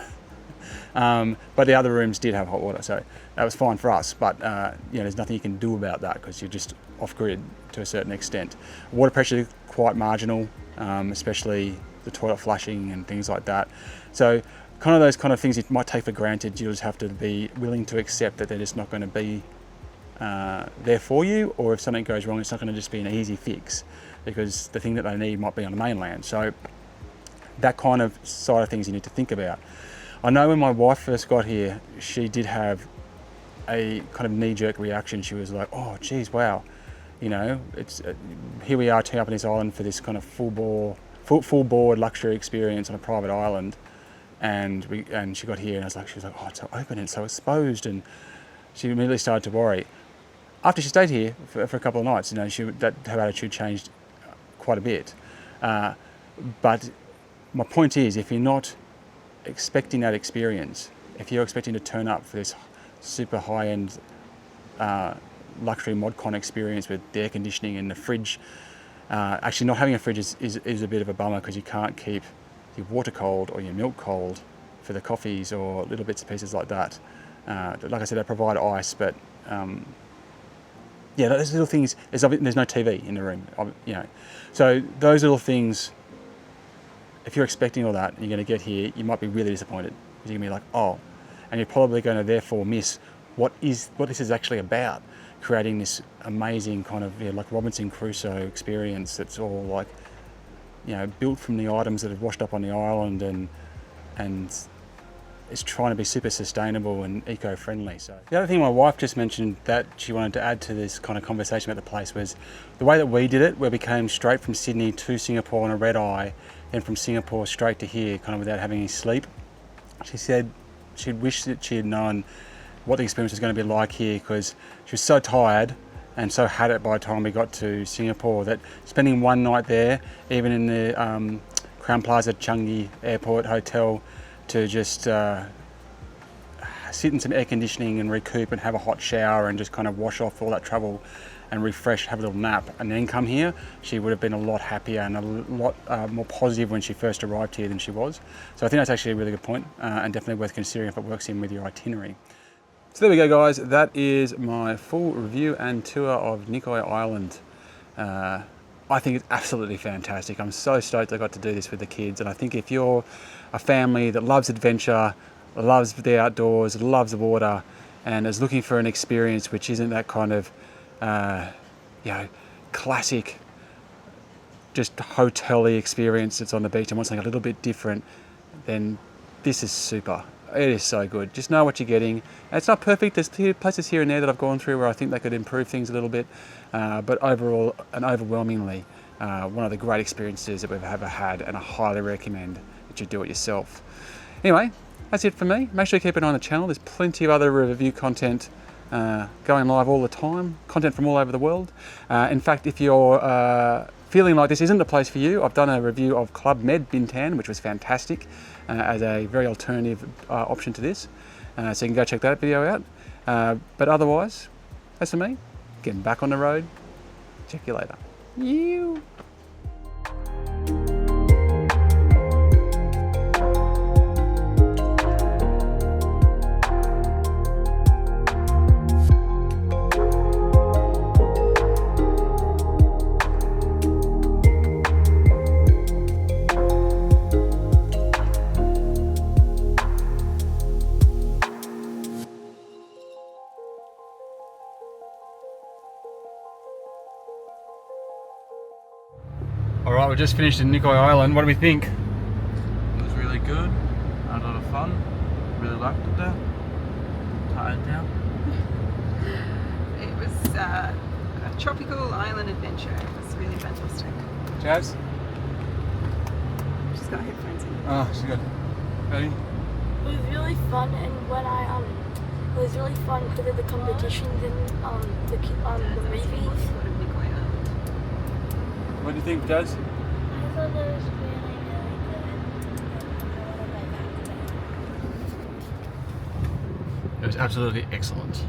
But the other rooms did have hot water, so that was fine for us. But you know, there's nothing you can do about that because you're just off-grid to a certain extent. Water pressure is quite marginal, especially the toilet flushing and things like that. So kind of those kind of things you might take for granted, you'll just have to be willing to accept that they're just not going to be there for you, or if something goes wrong, it's not going to just be an easy fix because the thing that they need might be on the mainland. So that kind of side of things you need to think about. I know when my wife first got here, she did have a kind of knee-jerk reaction. She was like, oh geez, wow, you know, it's here we are turning up on this island for this kind of full board luxury experience on a private island, and she got here and she was like, oh, it's so open and so exposed, and she immediately started to worry. After she stayed here for a couple of nights, you know, her attitude changed quite a bit. But my point is, if you're not expecting that experience, if you're expecting to turn up for this super high-end luxury modcon experience with the air conditioning and the fridge, actually not having a fridge is a bit of a bummer because you can't keep your water cold or your milk cold for the coffees or little bits and pieces like that. Like I said, they provide ice, but yeah, those little things, there's no TV in the room, you know. So those little things, if you're expecting all that and you're going to get here, you might be really disappointed. You're going to be like, oh, and you're probably going to therefore miss what this is actually about, creating this amazing kind of, you know, like Robinson Crusoe experience that's all like, you know, built from the items that have washed up on the island and it's trying to be super sustainable and eco-friendly. So the other thing my wife just mentioned that she wanted to add to this kind of conversation about the place was the way that we did it, where we came straight from Sydney to Singapore on a red eye, and from Singapore straight to here, kind of without having any sleep. She said she'd wish that she had known what the experience was going to be like here, because she was so tired and so had it by the time we got to Singapore that spending one night there, even in the Crowne Plaza Changi Airport Hotel, to just sit in some air conditioning and recoup and have a hot shower and just kind of wash off all that travel and refresh, have a little nap, and then come here, she would have been a lot happier and a lot more positive when she first arrived here than she was. So I think that's actually a really good point, and definitely worth considering if it works in with your itinerary. So there we go, guys. That is my full review and tour of Nikoi Island. I think it's absolutely fantastic. I'm so stoked I got to do this with the kids, and I think if you're a family that loves adventure, loves the outdoors, loves the water, and is looking for an experience which isn't that kind of you know, classic, just hotel-y experience that's on the beach and wants something a little bit different, then this is super. It is so good. Just know what you're getting. And it's not perfect. There's places here and there that I've gone through where I think they could improve things a little bit, but overall and overwhelmingly, one of the great experiences that we've ever had, and I highly recommend that you do it yourself. Anyway, that's it for me. Make sure you keep an eye on the channel. There's plenty of other review content going live all the time, content from all over the world. In fact, if you're feeling like this isn't a place for you, I've done a review of Club Med Bintan, which was fantastic, as a very alternative option to this. So you can go check that video out. But otherwise, as for me, getting back on the road. Check you later. You. All right, we just finished in Nikoi Island. What do we think? It was really good. I had a lot of fun. Really liked it there. Tired now. It was a tropical island adventure. It was really fantastic. Jazz? She's got headphones in. Oh, she's good. Ready? It was really fun, and when it was really fun because of the competitions and the movies. What do you think, Jazz? I thought it was really, really good. It was absolutely excellent.